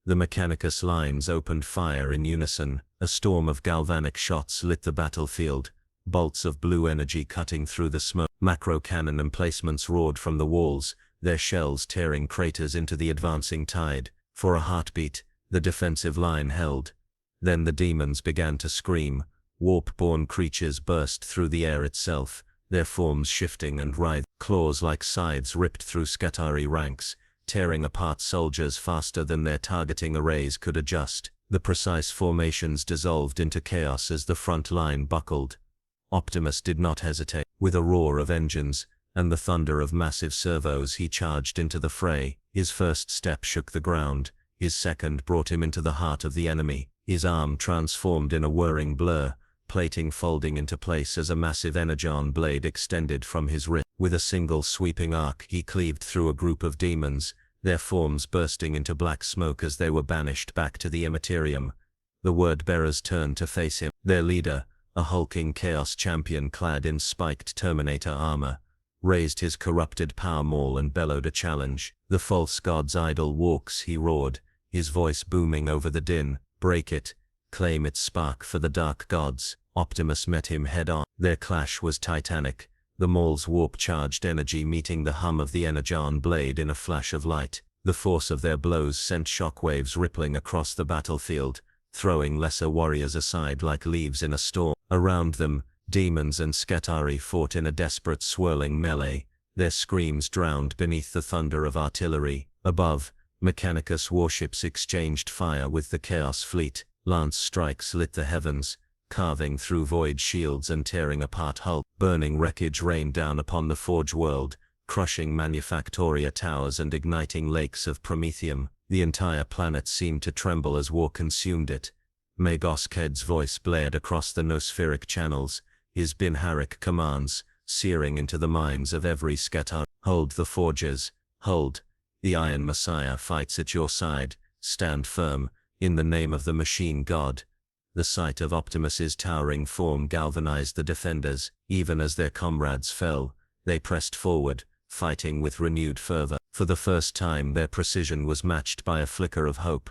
The Mechanicus lines opened fire in unison. A storm of galvanic shots lit the battlefield, bolts of blue energy cutting through the smoke. Macro cannon emplacements roared from the walls, their shells tearing craters into the advancing tide. For a heartbeat, the defensive line held. Then the demons began to scream. Warp-born creatures burst through the air itself, their forms shifting and writhing. Claws like scythes ripped through Skitarii ranks, tearing apart soldiers faster than their targeting arrays could adjust. The precise formations dissolved into chaos as the front line buckled. Optimus did not hesitate. With a roar of engines, and the thunder of massive servos, he charged into the fray. His first step shook the ground, his second brought him into the heart of the enemy. His arm transformed in a whirring blur, plating folding into place as a massive energon blade extended from his wrist. With a single sweeping arc, he cleaved through a group of demons, their forms bursting into black smoke as they were banished back to the Imperium. The Word-Bearers turned to face him. Their leader, a hulking Chaos champion clad in spiked Terminator armor, raised his corrupted power maul and bellowed a challenge. The false god's idle walks, he roared, his voice booming over the din. Break it, claim its spark for the dark gods. Optimus met him head-on. Their clash was titanic, the maul's warp-charged energy meeting the hum of the energon blade in a flash of light. The force of their blows sent shockwaves rippling across the battlefield, throwing lesser warriors aside like leaves in a storm. Around them, Demons and Scatari fought in a desperate swirling melee, their screams drowned beneath the thunder of artillery. Above, Mechanicus warships exchanged fire with the Chaos fleet. Lance strikes lit the heavens, carving through void shields and tearing apart hulls. Burning wreckage rained down upon the Forge world, crushing Manufactoria towers and igniting lakes of promethium. The entire planet seemed to tremble as war consumed it. Magos Ked's voice blared across the nospheric channels, his Binharik commands, searing into the minds of every Scatar. Hold the forges, hold. The Iron Messiah fights at your side, stand firm, in the name of the machine god. The sight of Optimus's towering form galvanized the defenders. Even as their comrades fell, they pressed forward, fighting with renewed fervor. For the first time their precision was matched by a flicker of hope.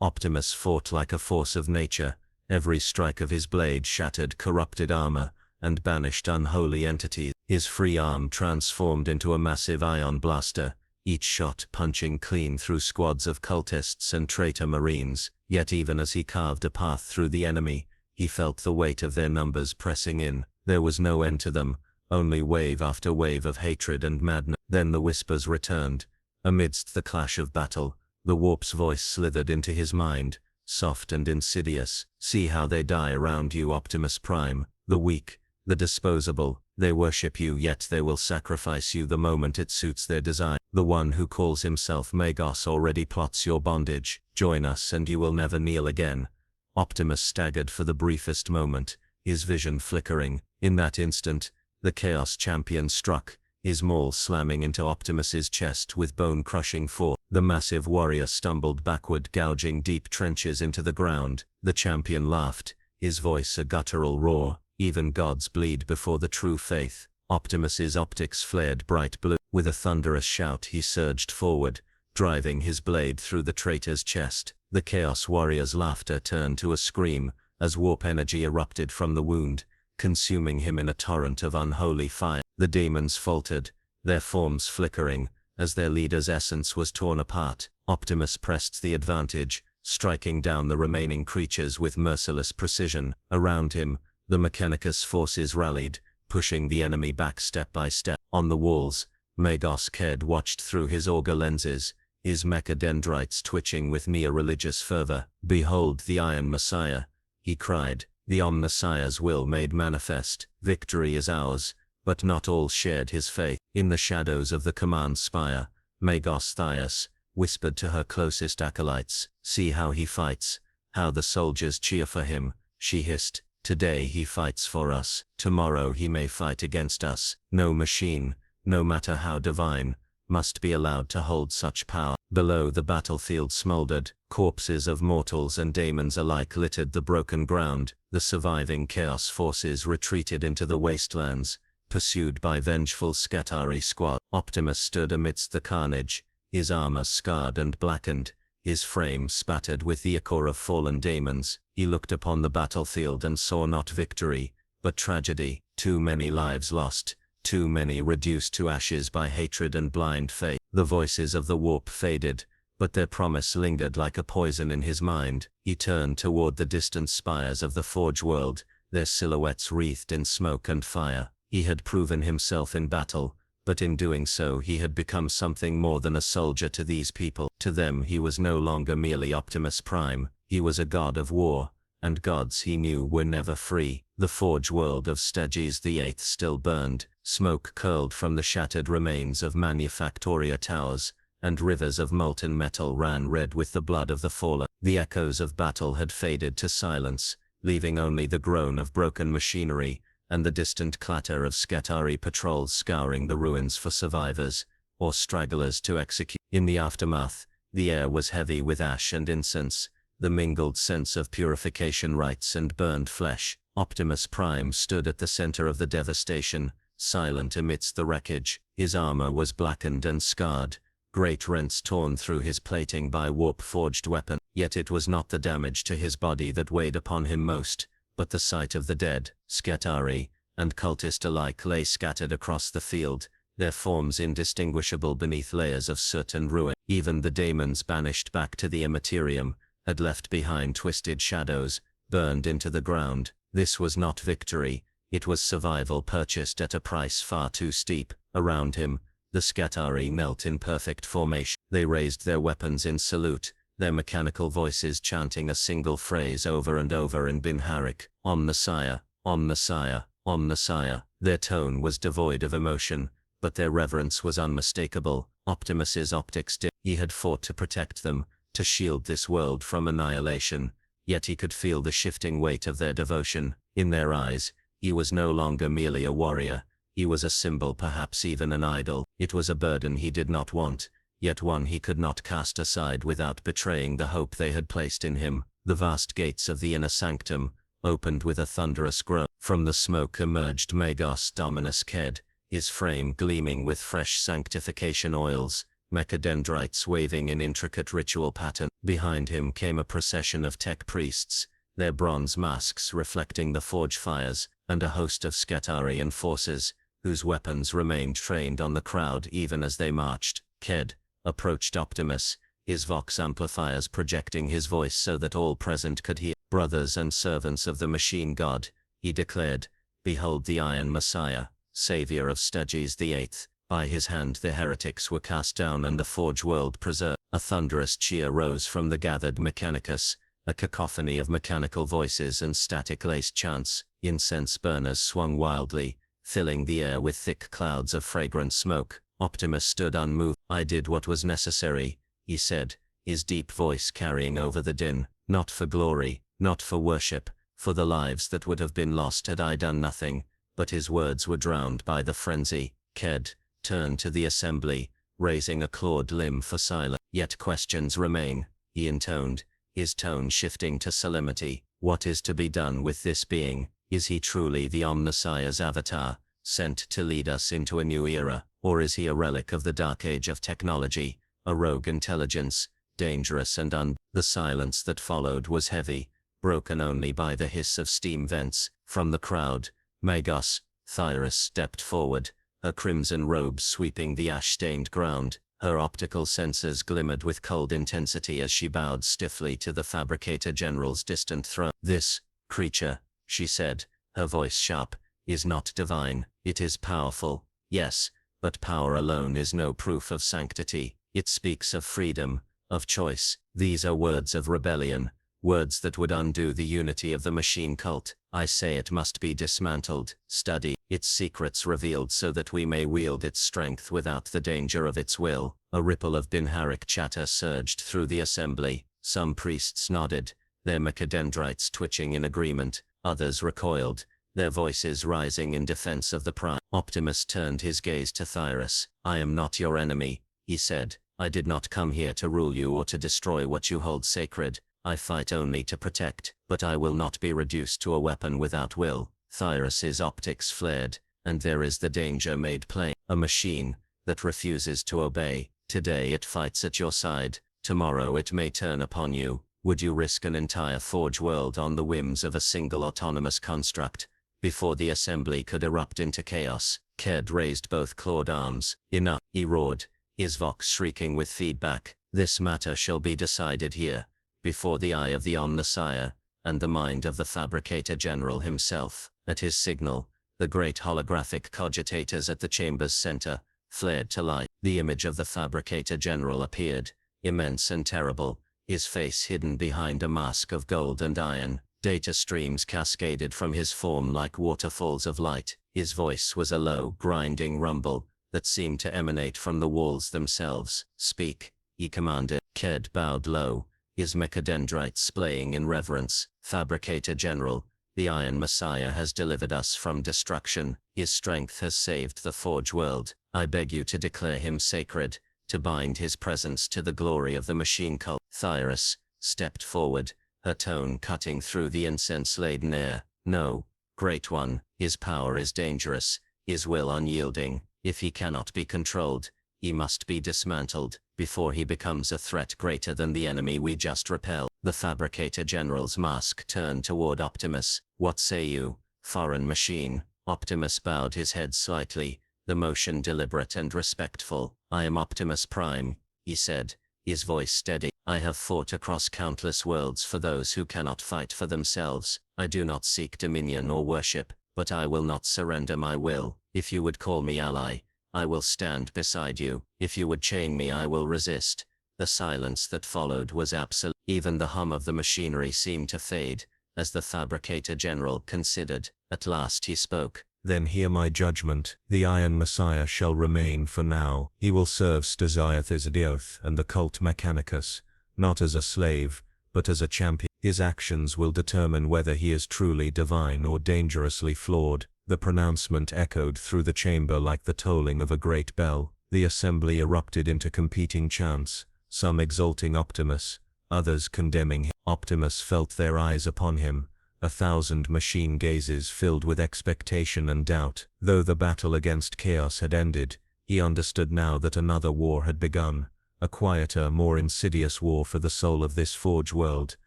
Optimus fought like a force of nature. Every strike of his blade shattered corrupted armor and banished unholy entities. His free arm transformed into a massive ion blaster, each shot punching clean through squads of cultists and traitor marines. Yet even as he carved a path through the enemy, he felt the weight of their numbers pressing in. There was no end to them, only wave after wave of hatred and madness. Then the whispers returned. Amidst the clash of battle, the warp's voice slithered into his mind, soft and insidious. See how they die around you, Optimus Prime, the weak, the disposable. They worship you, yet they will sacrifice you the moment it suits their design. The one who calls himself Magos already plots your bondage. Join us and you will never kneel again. Optimus staggered for the briefest moment, his vision flickering. In that instant, the Chaos Champion struck, his maul slamming into Optimus's chest with bone-crushing force. The massive warrior stumbled backward, gouging deep trenches into the ground. The champion laughed, his voice a guttural roar. Even gods bleed before the true faith. Optimus's optics flared bright blue. With a thunderous shout he surged forward, driving his blade through the traitor's chest. The Chaos Warrior's laughter turned to a scream, as warp energy erupted from the wound, consuming him in a torrent of unholy fire. The demons faltered, their forms flickering, as their leader's essence was torn apart. Optimus pressed the advantage, striking down the remaining creatures with merciless precision. Around him, the Mechanicus forces rallied, pushing the enemy back step by step. On the walls, Magos Ked watched through his auger lenses, his mechadendrites twitching with near-religious fervor. Behold the Iron Messiah, he cried, the Omnissiah's will made manifest. Victory is ours, but not all shared his faith. In the shadows of the command spire, Magos Thias whispered to her closest acolytes, see how he fights, how the soldiers cheer for him. She hissed, today he fights for us, tomorrow he may fight against us. No machine, no matter how divine, must be allowed to hold such power. Below the battlefield smoldered, corpses of mortals and demons alike littered the broken ground. The surviving Chaos forces retreated into the wastelands, pursued by vengeful Scatari squad. Optimus stood amidst the carnage, his armor scarred and blackened, his frame spattered with the ichor of fallen demons. He looked upon the battlefield and saw not victory, but tragedy. Too many lives lost, too many reduced to ashes by hatred and blind faith. The voices of the warp faded, but their promise lingered like a poison in his mind. He turned toward the distant spires of the Forge world, their silhouettes wreathed in smoke and fire. He had proven himself in battle, but in doing so he had become something more than a soldier to these people. To them he was no longer merely Optimus Prime, he was a god of war, and gods he knew were never free. The Forge world of Styges VIII still burned, smoke curled from the shattered remains of Manufactoria towers, and rivers of molten metal ran red with the blood of the fallen. The echoes of battle had faded to silence, leaving only the groan of broken machinery, and the distant clatter of Scatari patrols scouring the ruins for survivors, or stragglers to execute. In the aftermath, the air was heavy with ash and incense, the mingled sense of purification rites and burned flesh. Optimus Prime stood at the center of the devastation, silent amidst the wreckage. His armor was blackened and scarred, great rents torn through his plating by warp-forged weapon. Yet it was not the damage to his body that weighed upon him most, but the sight of the dead. Scatari and cultist alike lay scattered across the field, their forms indistinguishable beneath layers of soot and ruin. Even the demons banished back to the Imperium had left behind twisted shadows, burned into the ground. This was not victory, It was survival purchased at a price far too steep. Around him, the Scatari knelt in perfect formation. They raised their weapons in salute, their mechanical voices chanting a single phrase over and over in Binharic, Omnissiah, Omnissiah, Omnissiah. Their tone was devoid of emotion, but their reverence was unmistakable. Optimus's optics did. He had fought to protect them, to shield this world from annihilation, yet he could feel the shifting weight of their devotion. In their eyes, he was no longer merely a warrior, he was a symbol, perhaps even an idol. It was a burden he did not want, yet one he could not cast aside without betraying the hope they had placed in him. The vast gates of the inner sanctum opened with a thunderous groan. From the smoke emerged Magos Dominus Ked, his frame gleaming with fresh sanctification oils, mechadendrites waving in intricate ritual pattern. Behind him came a procession of tech priests, their bronze masks reflecting the forge fires, and a host of Scatari enforcers, whose weapons remained trained on the crowd even as they marched. Ked approached Optimus, his vox amplifiers projecting his voice so that all present could hear. "Brothers and servants of the machine god," he declared, "behold the Iron Messiah, savior of Styges VIII. By his hand the heretics were cast down and the forge world preserved." A thunderous cheer rose from the gathered Mechanicus, a cacophony of mechanical voices and static-laced chants. Incense burners swung wildly, filling the air with thick clouds of fragrant smoke. Optimus stood unmoved. "I did what was necessary," he said, his deep voice carrying over the din. "Not for glory, not for worship, for the lives that would have been lost had I done nothing." But his words were drowned by the frenzy. Ked turned to the assembly, raising a clawed limb for silence. "Yet questions remain," he intoned, his tone shifting to solemnity. "What is to be done with this being? Is he truly the Omnissiah's avatar, sent to lead us into a new era, or is he a relic of the dark age of technology, a rogue intelligence, dangerous and The silence that followed was heavy, broken only by the hiss of steam vents. From the crowd, Magos, Thyrus stepped forward, her crimson robes sweeping the ash-stained ground. Her optical sensors glimmered with cold intensity as she bowed stiffly to the Fabricator General's distant throne. "This creature," she said, her voice sharp, "is not divine. It is powerful, yes, but power alone is no proof of sanctity. It speaks of freedom, of choice. These are words of rebellion, words that would undo the unity of the machine cult. I say it must be dismantled, studied, its secrets revealed so that we may wield its strength without the danger of its will." A ripple of Binharic chatter surged through the assembly. Some priests nodded, their mechadendrites twitching in agreement. Others recoiled, their voices rising in defense of the Prime. Optimus turned his gaze to Thyrus. "I am not your enemy," he said. "I did not come here to rule you or to destroy what you hold sacred. I fight only to protect, but I will not be reduced to a weapon without will." Thyrus's optics flared, and there is the danger made plain. A machine that refuses to obey. Today it fights at your side, tomorrow it may turn upon you. Would you risk an entire forge world on the whims of a single autonomous construct? Before the assembly could erupt into chaos, Ked raised both clawed arms. "Enough," he roared, his vox shrieking with feedback. "This matter shall be decided here, before the eye of the Omnissiah, and the mind of the Fabricator General himself." At his signal, the great holographic cogitators at the chamber's center flared to life. The image of the Fabricator General appeared, immense and terrible, his face hidden behind a mask of gold and iron. Data streams cascaded from his form like waterfalls of light. His voice was a low, grinding rumble that seemed to emanate from the walls themselves. "Speak," he commanded. Ked bowed low, his mechadendrites splaying in reverence. "Fabricator General, the Iron Messiah has delivered us from destruction. His strength has saved the Forge world. I beg you to declare him sacred, to bind his presence to the glory of the machine cult." Thyrus stepped forward, her tone cutting through the incense-laden air. "No, Great One, his power is dangerous, his will unyielding. If he cannot be controlled, he must be dismantled, before he becomes a threat greater than the enemy we just repelled." The Fabricator General's mask turned toward Optimus. "What say you, foreign machine?" Optimus bowed his head slightly, the motion deliberate and respectful. "I am Optimus Prime," he said, his voice steady. "I have fought across countless worlds for those who cannot fight for themselves. I do not seek dominion or worship. but I will not surrender my will. If you would call me ally, I will stand beside you. If you would chain me, I will resist. The silence that followed was absolute. Even the hum of the machinery seemed to fade, as the fabricator general considered. At last he spoke. Then hear my judgment. The Iron Messiah shall remain for now. He will serve Stasiath's oath and the cult Mechanicus, not as a slave, but as a champion. His actions will determine whether he is truly divine or dangerously flawed. The pronouncement echoed through the chamber like the tolling of a great bell. The assembly erupted into competing chants, some exalting Optimus, others condemning him. Optimus felt their eyes upon him, 1,000 machine gazes filled with expectation and doubt. Though the battle against chaos had ended, he understood now that another war had begun, a quieter, more insidious war for the soul of this forge world,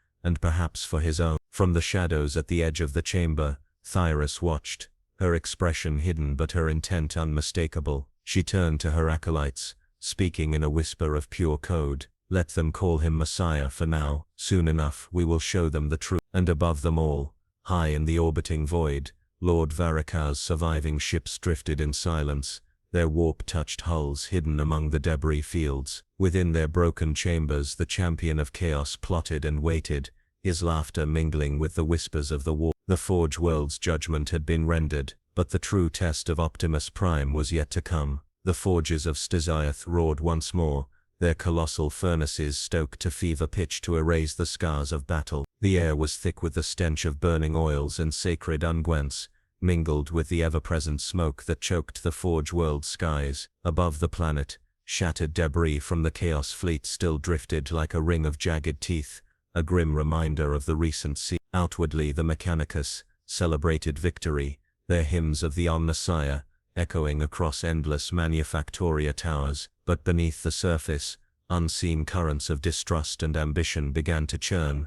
and perhaps for his own. From the shadows at the edge of the chamber, Thyrus watched, her expression hidden but her intent unmistakable. She turned to her acolytes, speaking in a whisper of pure code. Let them call him Messiah for now. Soon enough we will show them the truth. And above them all, high in the orbiting void, Lord Varrica's surviving ships drifted in silence, their warp-touched hulls hidden among the debris fields. Within their broken chambers the champion of chaos plotted and waited, his laughter mingling with the whispers of the war. The Forge World's judgment had been rendered, but the true test of Optimus Prime was yet to come. The forges of Stasiath roared once more, their colossal furnaces stoked to fever pitch to erase the scars of battle. The air was thick with the stench of burning oils and sacred unguents, mingled with the ever-present smoke that choked the Forge World skies. Above the planet, shattered debris from the Chaos Fleet still drifted like a ring of jagged teeth, a grim reminder of the recent sea. Outwardly the Mechanicus celebrated victory, their hymns of the Omnissiah echoing across endless Manufactoria towers, but beneath the surface, unseen currents of distrust and ambition began to churn.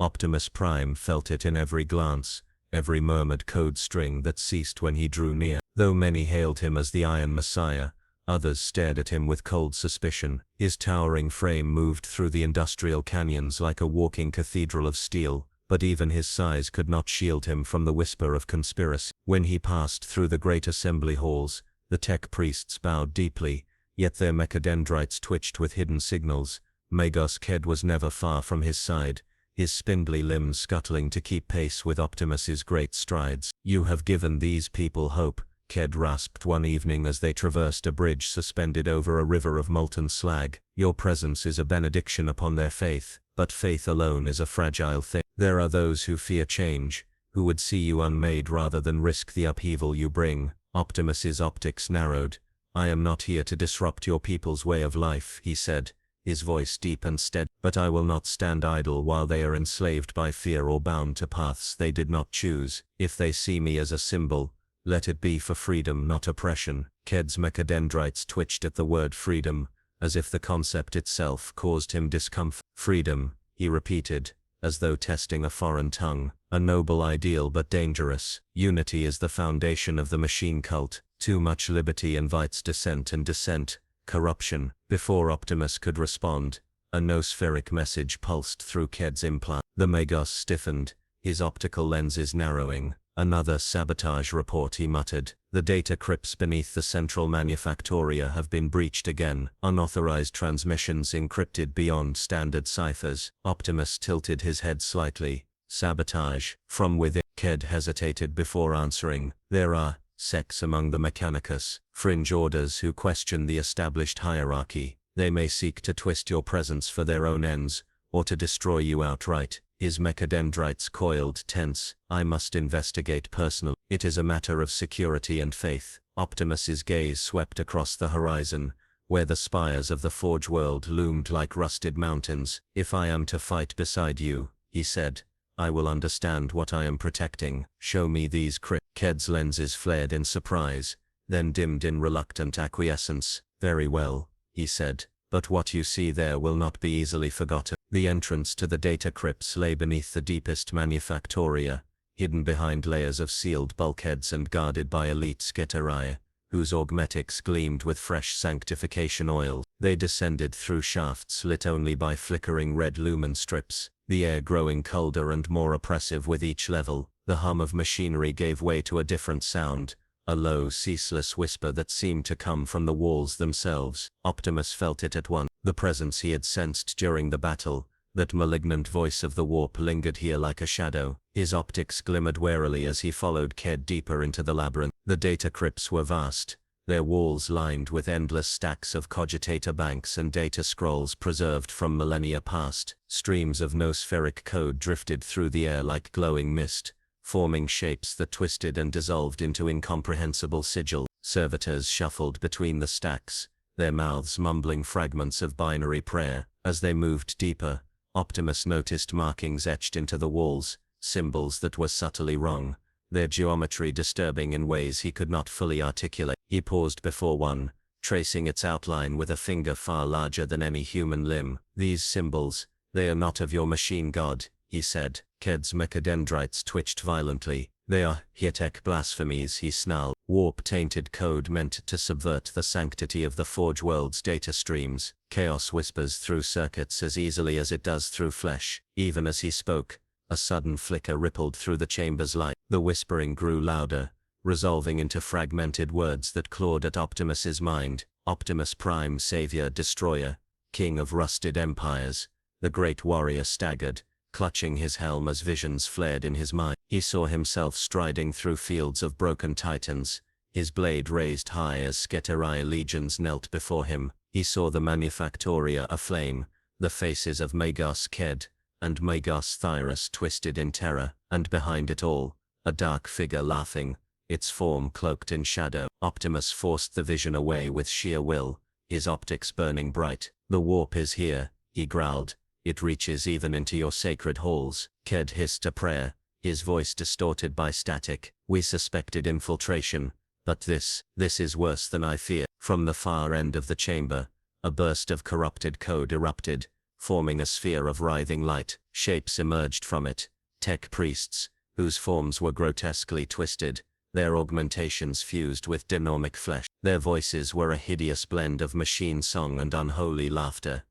Optimus Prime felt it in every glance, every murmured code string that ceased when he drew near. Though many hailed him as the Iron Messiah, others stared at him with cold suspicion. His towering frame moved through the industrial canyons like a walking cathedral of steel, but even his size could not shield him from the whisper of conspiracy. When he passed through the great assembly halls, the tech priests bowed deeply, yet their mechadendrites twitched with hidden signals. Magos Ked was never far from his side, his spindly limbs scuttling to keep pace with Optimus's great strides. You have given these people hope, Ked rasped one evening as they traversed a bridge suspended over a river of molten slag. Your presence is a benediction upon their faith, but faith alone is a fragile thing. There are those who fear change, who would see you unmade rather than risk the upheaval you bring. Optimus's optics narrowed. I am not here to disrupt your people's way of life, he said, his voice deep and steady. But I will not stand idle while they are enslaved by fear or bound to paths they did not choose. If they see me as a symbol, let it be for freedom, not oppression. Ked's mechadendrites twitched at the word freedom, as if the concept itself caused him discomfort. Freedom, he repeated, as though testing a foreign tongue. A noble ideal but dangerous. Unity is the foundation of the machine cult. Too much liberty invites dissent, and dissent, corruption. Before Optimus could respond, a nospheric message pulsed through Ked's implant. The Magos stiffened, his optical lenses narrowing. Another sabotage report, he muttered. The data crypts beneath the central Manufactoria have been breached again. Unauthorized transmissions encrypted beyond standard ciphers. Optimus tilted his head slightly. Sabotage. From within. Ked hesitated before answering. There are sects among the Mechanicus, fringe orders who question the established hierarchy. They may seek to twist your presence for their own ends, or to destroy you outright. His mechadendrites coiled tense. I must investigate personally. It is a matter of security and faith. Optimus's gaze swept across the horizon, where the spires of the Forge World loomed like rusted mountains. If I am to fight beside you, he said, I will understand what I am protecting. Show me these crypts. Ked's lenses flared in surprise, then dimmed in reluctant acquiescence. Very well, he said, but what you see there will not be easily forgotten. The entrance to the data crypts lay beneath the deepest Manufactoria, hidden behind layers of sealed bulkheads and guarded by elite Skitarii, whose augmetics gleamed with fresh sanctification oil. They descended through shafts lit only by flickering red lumen strips, the air growing colder and more oppressive with each level. The hum of machinery gave way to a different sound, a low, ceaseless whisper that seemed to come from the walls themselves. Optimus felt it at once. The presence he had sensed during the battle, that malignant voice of the warp, lingered here like a shadow. His optics glimmered warily as he followed Ked deeper into the labyrinth. The data crypts were vast, their walls lined with endless stacks of cogitator banks and data scrolls preserved from millennia past. Streams of nospheric code drifted through the air like glowing mist, forming shapes that twisted and dissolved into incomprehensible sigils. Servitors shuffled between the stacks, their mouths mumbling fragments of binary prayer. As they moved deeper, Optimus noticed markings etched into the walls, symbols that were subtly wrong, their geometry disturbing in ways he could not fully articulate. He paused before one, tracing its outline with a finger far larger than any human limb. "These symbols, they are not of your machine god," he said. Ked's mechadendrites twitched violently. "They are Hiatek blasphemies," he snarled. "Warp-tainted code meant to subvert the sanctity of the Forge World's data streams. Chaos whispers through circuits as easily as it does through flesh." Even as he spoke, a sudden flicker rippled through the chamber's light. The whispering grew louder, resolving into fragmented words that clawed at Optimus's mind. Optimus Prime, savior, destroyer, king of rusted empires. The great warrior staggered, clutching his helm as visions flared in his mind. He saw himself striding through fields of broken titans, his blade raised high as Sketarii legions knelt before him. He saw the Manufactoria aflame, the faces of Magos Ked and Magos Thyrus twisted in terror, and behind it all, a dark figure laughing, its form cloaked in shadow. Optimus forced the vision away with sheer will, his optics burning bright. "The warp is here," he growled. "It reaches even into your sacred halls." Ked hissed a prayer, his voice distorted by static. "We suspected infiltration, but this is worse than I feared." From the far end of the chamber, a burst of corrupted code erupted, forming a sphere of writhing light. Shapes emerged from it, tech priests, whose forms were grotesquely twisted, their augmentations fused with demonic flesh. Their voices were a hideous blend of machine song and unholy laughter.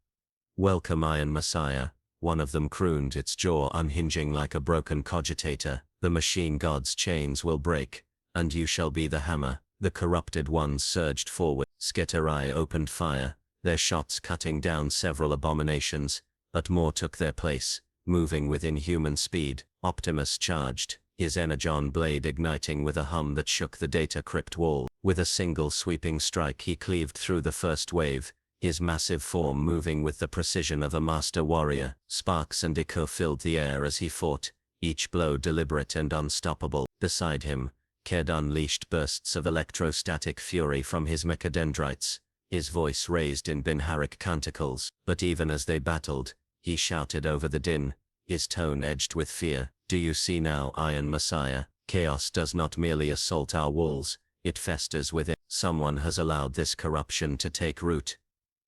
"Welcome, Iron Messiah," one of them crooned, its jaw unhinging like a broken cogitator. "The machine god's chains will break, and you shall be the hammer." The corrupted ones surged forward. Sketarii opened fire, their shots cutting down several abominations, but more took their place, moving with inhuman speed. Optimus charged, his energon blade igniting with a hum that shook the data crypt wall. With a single sweeping strike he cleaved through the first wave, his massive form moving with the precision of a master warrior. Sparks and echo filled the air as he fought, each blow deliberate and unstoppable. Beside him, Ked unleashed bursts of electrostatic fury from his mechadendrites, his voice raised in Binharic canticles. But even as they battled, he shouted over the din, his tone edged with fear. "Do you see now, Iron Messiah? Chaos does not merely assault our walls, it festers within. Someone has allowed this corruption to take root."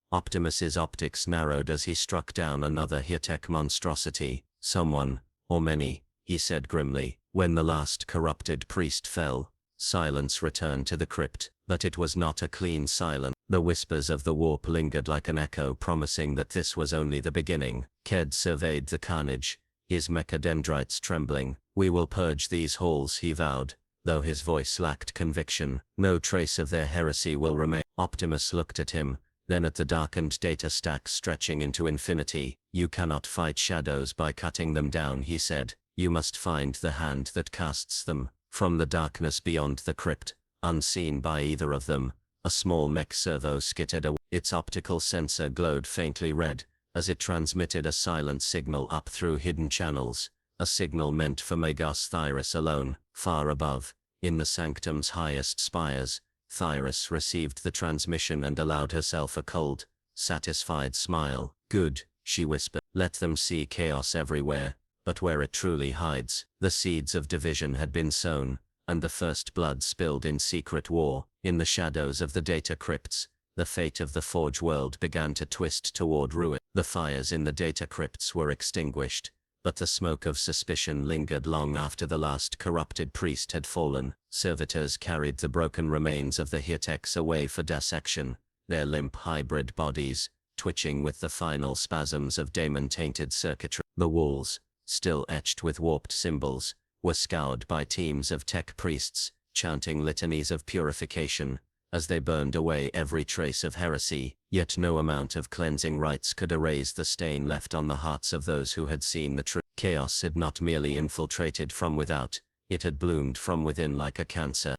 Optimus's optics narrowed as he struck down another Hiatek monstrosity. "Someone, or many," he said grimly. When the last corrupted priest fell, silence returned to the crypt, but it was not a clean silence. The whispers of the warp lingered like an echo, promising that this was only the beginning. Ked surveyed the carnage, his mechadendrites trembling. "We will purge these halls," he vowed, though his voice lacked conviction. "No trace of their heresy will remain." Optimus looked at him, then at the darkened data stacks stretching into infinity. "You cannot fight shadows by cutting them down," he said. "You must find the hand that casts them." From the darkness beyond the crypt, unseen by either of them, a small mech servo skittered away. Its optical sensor glowed faintly red, as it transmitted a silent signal up through hidden channels, a signal meant for Magos Thyrus alone. Far above, in the sanctum's highest spires, Thyrus received the transmission and allowed herself a cold, satisfied smile. "Good," she whispered. "Let them see chaos everywhere, but where it truly hides." The seeds of division had been sown, and the first blood spilled in secret war. In the shadows of the data crypts, the fate of the Forge World began to twist toward ruin. The fires in the data crypts were extinguished, but the smoke of suspicion lingered long after the last corrupted priest had fallen. Servitors carried the broken remains of the Hiateks away for dissection, their limp hybrid bodies twitching with the final spasms of demon-tainted circuitry. The walls, still etched with warped symbols, were scoured by teams of tech priests, chanting litanies of purification, as they burned away every trace of heresy, yet no amount of cleansing rites could erase the stain left on the hearts of those who had seen the truth. Chaos had not merely infiltrated from without, it had bloomed from within like a cancer.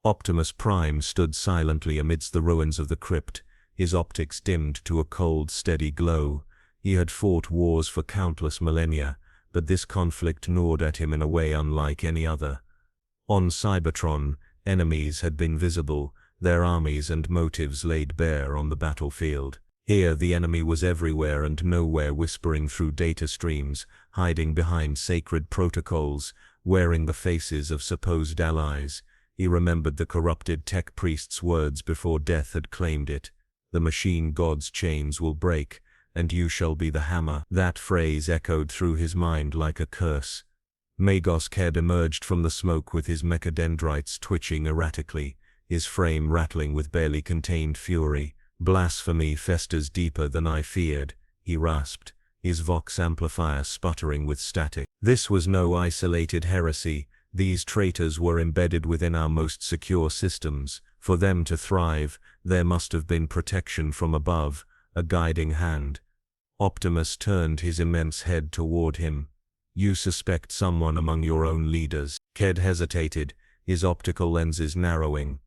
Optimus Prime stood silently amidst the ruins of the crypt, his optics dimmed to a cold, steady glow. He had fought wars for countless millennia, but this conflict gnawed at him in a way unlike any other. On Cybertron, enemies had been visible, their armies and motives laid bare on the battlefield. Here the enemy was everywhere and nowhere, whispering through data streams, hiding behind sacred protocols, wearing the faces of supposed allies. He remembered the corrupted tech priest's words before death had claimed it. The machine god's chains will break, and you shall be the hammer. That phrase echoed through his mind like a curse. Magos Ked emerged from the smoke with his mechadendrites twitching erratically, his frame rattling with barely contained fury. Blasphemy festers deeper than I feared, he rasped, his vox amplifier sputtering with static. This was no isolated heresy. These traitors were embedded within our most secure systems. For them to thrive, there must have been protection from above, a guiding hand. Optimus turned his immense head toward him. You suspect someone among your own leaders. Ked hesitated, his optical lenses narrowing.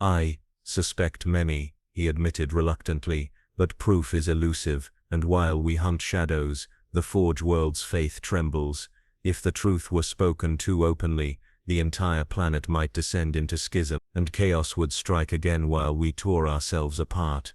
I suspect many, he admitted reluctantly, but proof is elusive, and while we hunt shadows, the Forge world's faith trembles. If the truth were spoken too openly, the entire planet might descend into schism, and chaos would strike again while we tore ourselves apart.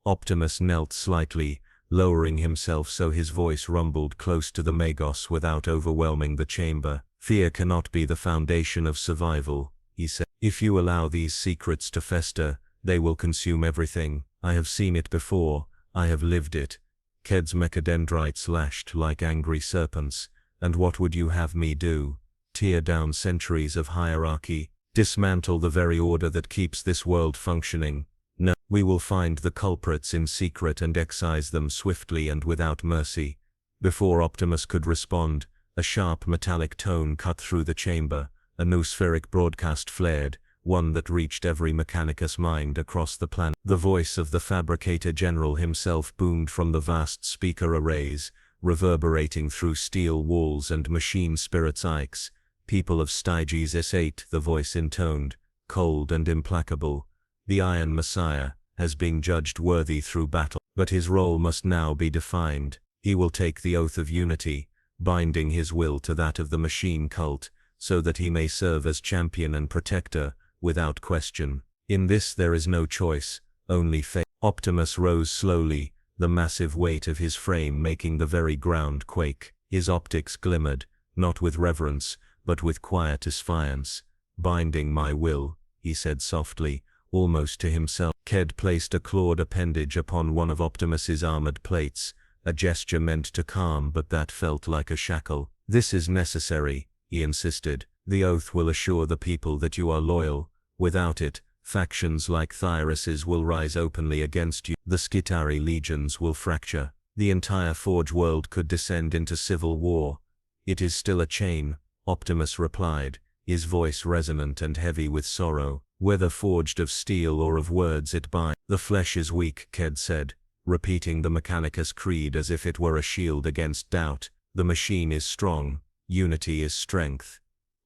Optimus knelt slightly, lowering himself so his voice rumbled close to the Magos without overwhelming the chamber. Fear cannot be the foundation of survival, he said. If you allow these secrets to fester, they will consume everything. I have seen it before, I have lived it. Ked's mechadendrites lashed like angry serpents. And what would you have me do? Tear down centuries of hierarchy? Dismantle the very order that keeps this world functioning? No, we will find the culprits in secret and excise them swiftly and without mercy. Before Optimus could respond, a sharp metallic tone cut through the chamber. A noospheric broadcast flared, one that reached every Mechanicus mind across the planet. The voice of the Fabricator General himself boomed from the vast speaker arrays, reverberating through steel walls and machine spirits' ikes. People of Styges S8, the voice intoned, cold and implacable. The Iron Messiah has been judged worthy through battle, but his role must now be defined. He will take the oath of unity, binding his will to that of the machine cult, so that he may serve as champion and protector, without question. In this there is no choice, only fate. Optimus rose slowly, the massive weight of his frame making the very ground quake. His optics glimmered, not with reverence, but with quiet defiance. Binding my will, he said softly, almost to himself. Ked placed a clawed appendage upon one of Optimus's armored plates, a gesture meant to calm but that felt like a shackle. This is necessary, he insisted. The oath will assure the people that you are loyal. Without it, factions like Thyrus's will rise openly against you. The Skitari legions will fracture. The entire Forge world could descend into civil war. It is still a chain, Optimus replied, his voice resonant and heavy with sorrow. Whether forged of steel or of words it binds. The flesh is weak, Ked said, repeating the Mechanicus creed as if it were a shield against doubt. The machine is strong, unity is strength.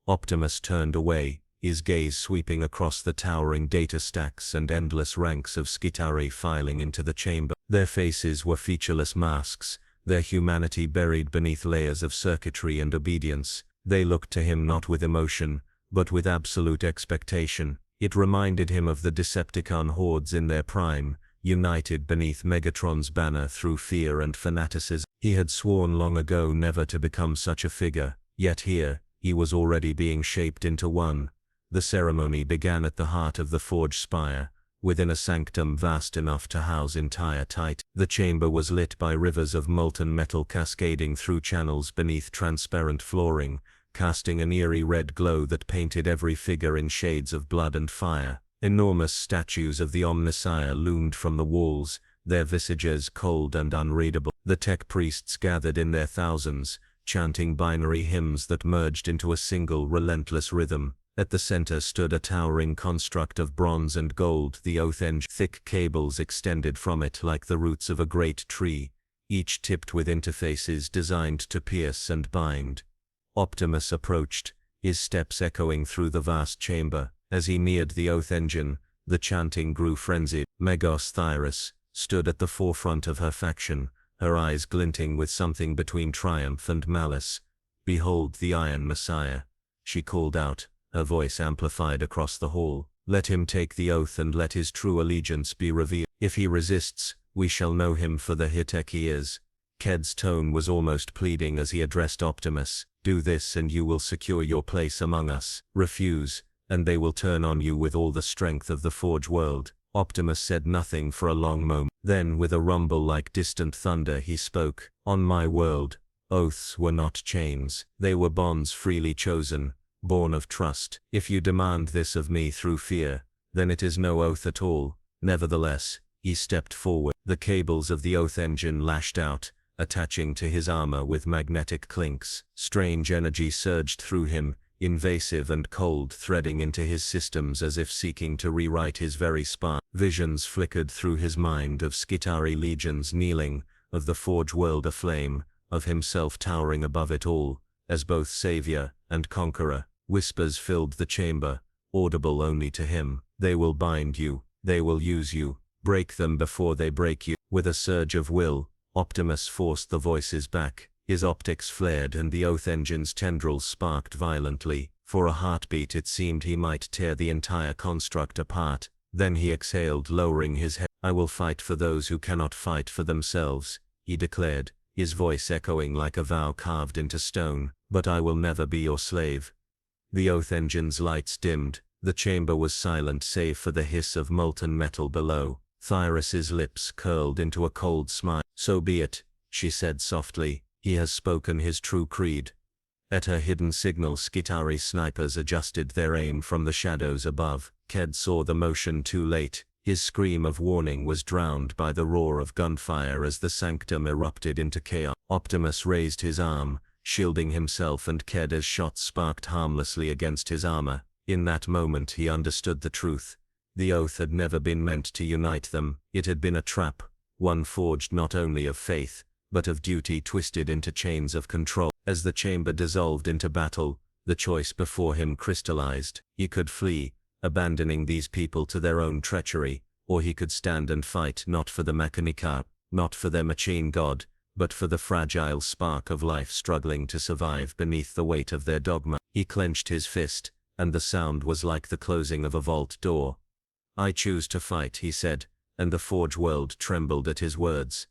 Optimus turned away, his gaze sweeping across the towering data stacks and endless ranks of Skitari filing into the chamber. Their faces were featureless masks, their humanity buried beneath layers of circuitry and obedience. They looked to him not with emotion, but with absolute expectation. It reminded him of the Decepticon hordes in their prime, united beneath Megatron's banner through fear and fanaticism. He had sworn long ago never to become such a figure, yet here, he was already being shaped into one. The ceremony began at the heart of the Forge spire, within a sanctum vast enough to house entire Titan. The chamber was lit by rivers of molten metal cascading through channels beneath transparent flooring, casting an eerie red glow that painted every figure in shades of blood and fire. Enormous statues of the Omnissiah loomed from the walls, their visages cold and unreadable. The tech priests gathered in their thousands, chanting binary hymns that merged into a single relentless rhythm. At the center stood a towering construct of bronze and gold, the oath engine. Thick cables extended from it like the roots of a great tree, each tipped with interfaces designed to pierce and bind. Optimus approached, his steps echoing through the vast chamber. As he neared the oath engine, the chanting grew frenzied. Megos Thyrus stood at the forefront of her faction, her eyes glinting with something between triumph and malice. "Behold the Iron Messiah," she called out, her voice amplified across the hall. "Let him take the oath and let his true allegiance be revealed. If he resists, we shall know him for the Hitek he is." Ked's tone was almost pleading as he addressed Optimus. "Do this and you will secure your place among us. Refuse, and they will turn on you with all the strength of the Forge world." Optimus said nothing for a long moment. Then, with a rumble like distant thunder, he spoke. "On my world, oaths were not chains. They were bonds freely chosen, born of trust. If you demand this of me through fear, then it is no oath at all." Nevertheless, he stepped forward. The cables of the oath engine lashed out, attaching to his armor with magnetic clinks. Strange energy surged through him, invasive and cold, threading into his systems as if seeking to rewrite his very spine. Visions flickered through his mind of Skitari legions kneeling, of the Forge world aflame, of himself towering above it all, as both savior and conqueror. Whispers filled the chamber, audible only to him. "They will bind you. They will use you. Break them before they break you." With a surge of will, Optimus forced the voices back. His optics flared and the oath engine's tendrils sparked violently. For a heartbeat it seemed he might tear the entire construct apart. Then he exhaled, lowering his head. "I will fight for those who cannot fight for themselves," he declared, his voice echoing like a vow carved into stone. "But I will never be your slave." The oath engine's lights dimmed. The chamber was silent save for the hiss of molten metal below. Thyrus's lips curled into a cold smile. "So be it," she said softly. "He has spoken his true creed." At her hidden signal, Skitari snipers adjusted their aim from the shadows above. Ked saw the motion too late. His scream of warning was drowned by the roar of gunfire as the sanctum erupted into chaos. Optimus raised his arm, shielding himself and Ked as shots sparked harmlessly against his armor. In that moment he understood the truth. The oath had never been meant to unite them. It had been a trap, one forged not only of faith, but of duty twisted into chains of control. As the chamber dissolved into battle, the choice before him crystallized. He could flee, abandoning these people to their own treachery, or he could stand and fight, not for the Mechanicus, not for their machine god, but for the fragile spark of life struggling to survive beneath the weight of their dogma. He clenched his fist, and the sound was like the closing of a vault door. "I choose to fight," he said, and the Forge world trembled at his words.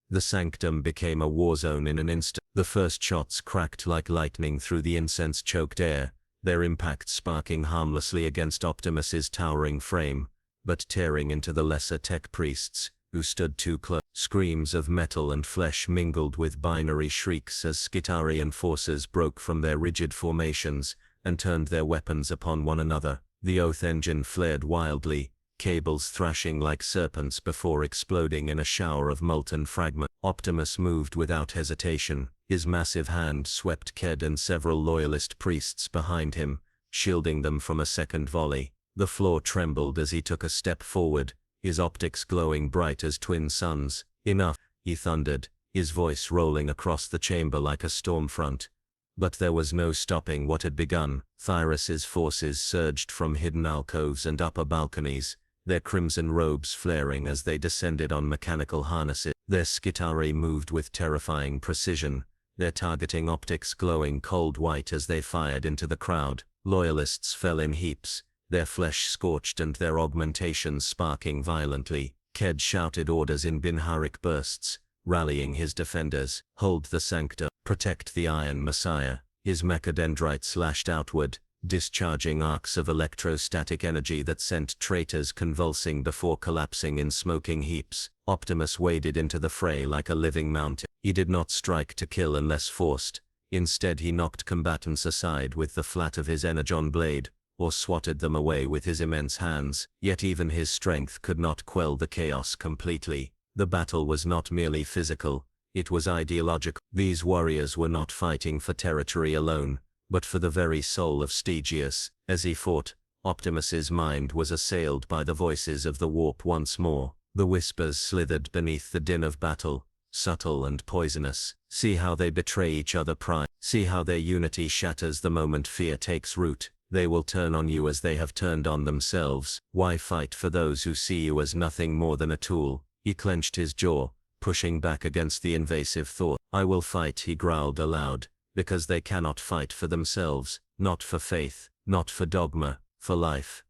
The sanctum became a war zone in an instant. The first shots cracked like lightning through the incense-choked air, their impact sparking harmlessly against Optimus's towering frame, but tearing into the lesser tech priests, who stood too close. Screams of metal and flesh mingled with binary shrieks as Skitarian forces broke from their rigid formations and turned their weapons upon one another. The oath engine flared wildly, cables thrashing like serpents before exploding in a shower of molten fragments. Optimus moved without hesitation. His massive hand swept Ked and several loyalist priests behind him, shielding them from a second volley. The floor trembled as he took a step forward, his optics glowing bright as twin suns. "Enough," he thundered, his voice rolling across the chamber like a storm front. But there was no stopping what had begun. Thyrus's forces surged from hidden alcoves and upper balconies, their crimson robes flaring as they descended on mechanical harnesses. Their Skitari moved with terrifying precision, their targeting optics glowing cold white as they fired into the crowd. Loyalists fell in heaps, their flesh scorched and their augmentations sparking violently. Ked shouted orders in Binharik bursts, rallying his defenders. "Hold the sanctum. Protect the Iron Messiah." His mechadendrites lashed outward, discharging arcs of electrostatic energy that sent traitors convulsing before collapsing in smoking heaps. Optimus waded into the fray like a living mountain. He did not strike to kill unless forced. Instead he knocked combatants aside with the flat of his energon blade, or swatted them away with his immense hands. Yet even his strength could not quell the chaos completely. The battle was not merely physical, It was ideological. These warriors were not fighting for territory alone, but for the very soul of Stygius. As he fought, Optimus's mind was assailed by the voices of the warp once more. The whispers slithered beneath the din of battle, subtle and poisonous. See how they betray each other, Prime. See how their unity shatters the moment fear takes root. They will turn on you as they have turned on themselves. Why fight for those who see you as nothing more than a tool? He clenched his jaw, pushing back against the invasive thought. I will fight, he growled aloud, because they cannot fight for themselves, not for faith, not for dogma, for life.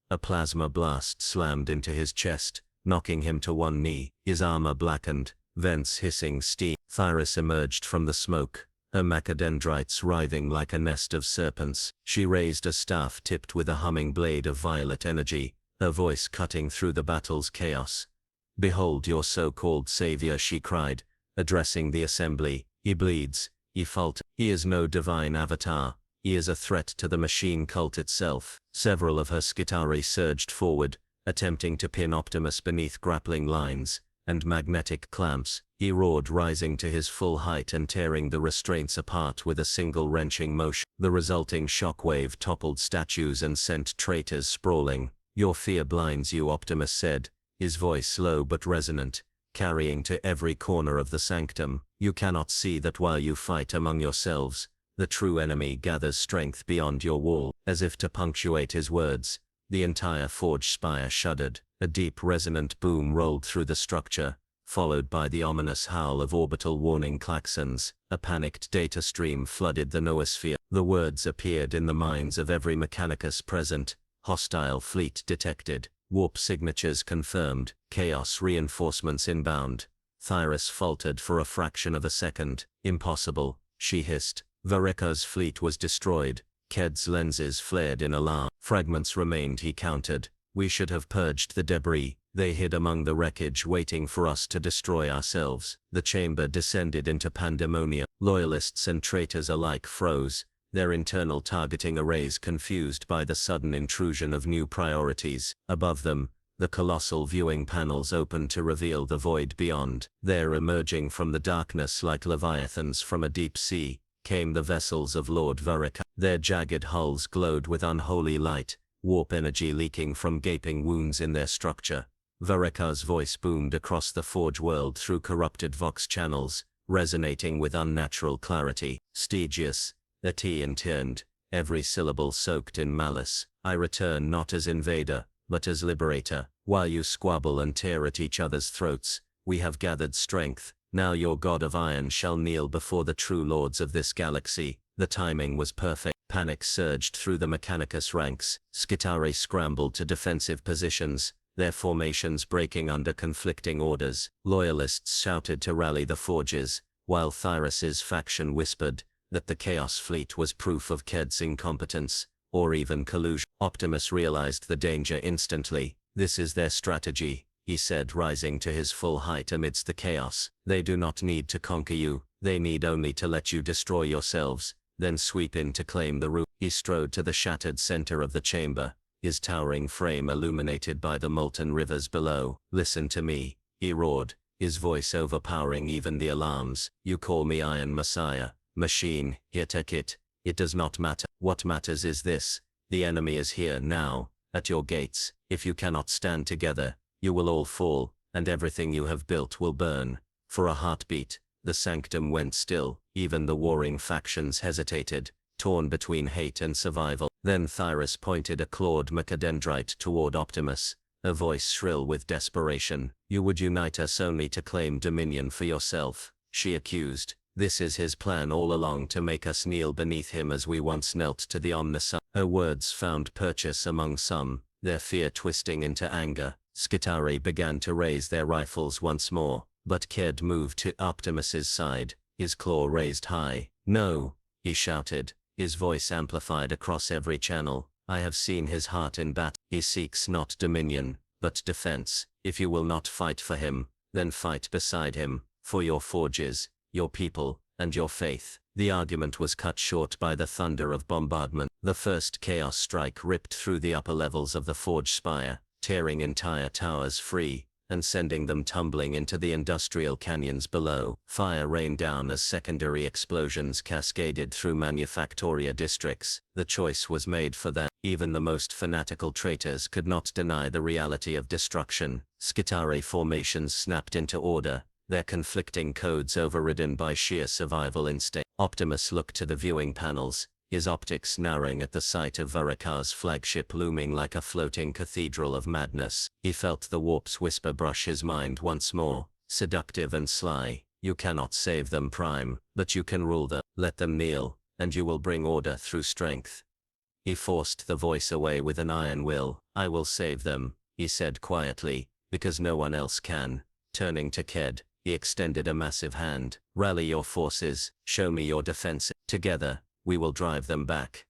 A plasma blast slammed into his chest, knocking him to one knee. His armor blackened, vents hissing steam. Thyras emerged from the smoke, her macadendrites writhing like a nest of serpents. She raised a staff tipped with a humming blade of violet energy, her voice cutting through the battle's chaos. Behold your so-called savior, she cried, addressing the assembly. He bleeds, he falters. He is no divine avatar. He is a threat to the machine cult itself. Several of her Skitari surged forward, attempting to pin Optimus beneath grappling lines and magnetic clamps. He roared, rising to his full height and tearing the restraints apart with a single wrenching motion. The resulting shockwave toppled statues and sent traitors sprawling. Your fear blinds you, Optimus said, his voice low but resonant, carrying to every corner of the sanctum. You cannot see that while you fight among yourselves, the true enemy gathers strength beyond your wall. As if to punctuate his words, the entire forge spire shuddered. A deep resonant boom rolled through the structure, followed by the ominous howl of orbital warning klaxons. A panicked data stream flooded the noosphere. The words appeared in the minds of every Mechanicus present. Hostile fleet detected. Warp signatures confirmed. Chaos reinforcements inbound. Thyras faltered for a fraction of a second. Impossible, she hissed. Vareka's fleet was destroyed. Ked's lenses flared in alarm. Fragments remained, he countered. We should have purged the debris. They hid among the wreckage, waiting for us to destroy ourselves. The chamber descended into pandemonium. Loyalists and traitors alike froze, their internal targeting arrays confused by the sudden intrusion of new priorities. Above them, the colossal viewing panels opened to reveal the void beyond. There, emerging from the darkness like leviathans from a deep sea, came the vessels of Lord Vareka. Their jagged hulls glowed with unholy light, warp energy leaking from gaping wounds in their structure. Vareka's voice boomed across the forge world through corrupted vox channels, resonating with unnatural clarity. Stygius, a T intoned, every syllable soaked in malice. I return not as invader, but as liberator. While you squabble and tear at each other's throats, we have gathered strength. Now your god of iron shall kneel before the true lords of this galaxy. The timing was perfect. Panic surged through the Mechanicus ranks. Skitari scrambled to defensive positions, their formations breaking under conflicting orders. Loyalists shouted to rally the forges, while Thyras's faction whispered that the Chaos Fleet was proof of Ked's incompetence, or even collusion. Optimus realized the danger instantly. This is their strategy, he said, rising to his full height amidst the chaos. They do not need to conquer you, they need only to let you destroy yourselves, then sweep in to claim the room. He strode to the shattered center of the chamber, his towering frame illuminated by the molten rivers below. Listen to me, he roared, his voice overpowering even the alarms. You call me Iron Messiah, machine, here take it. It does not matter. What matters is this: the enemy is here now, at your gates. If you cannot stand together, you will all fall, and everything you have built will burn. For a heartbeat, the sanctum went still. Even the warring factions hesitated, torn between hate and survival. Then Thyras pointed a clawed macadendrite toward Optimus, her voice shrill with desperation. You would unite us only to claim dominion for yourself, she accused. This is his plan all along, to make us kneel beneath him as we once knelt to the Omnissiah. Her words found purchase among some, their fear twisting into anger. Skitari began to raise their rifles once more, but Ked moved to Optimus's side, his claw raised high. No, he shouted, his voice amplified across every channel. I have seen his heart in battle. He seeks not dominion, but defense. If you will not fight for him, then fight beside him, for your forges, your people, and your faith. The argument was cut short by the thunder of bombardment. The first chaos strike ripped through the upper levels of the forge spire, tearing entire towers free, and sending them tumbling into the industrial canyons below. Fire rained down as secondary explosions cascaded through Manufactoria districts. The choice was made for them. Even the most fanatical traitors could not deny the reality of destruction. Skitare formations snapped into order, their conflicting codes overridden by sheer survival instinct. Optimus looked to the viewing panels, his optics narrowing at the sight of Varakar's flagship looming like a floating cathedral of madness. He felt the warp's whisper brush his mind once more, seductive and sly. You cannot save them, Prime, but you can rule them. Let them kneel, and you will bring order through strength. He forced the voice away with an iron will. I will save them, he said quietly, because no one else can. Turning to Ked, he extended a massive hand. Rally your forces, show me your defense. Together, we will drive them back.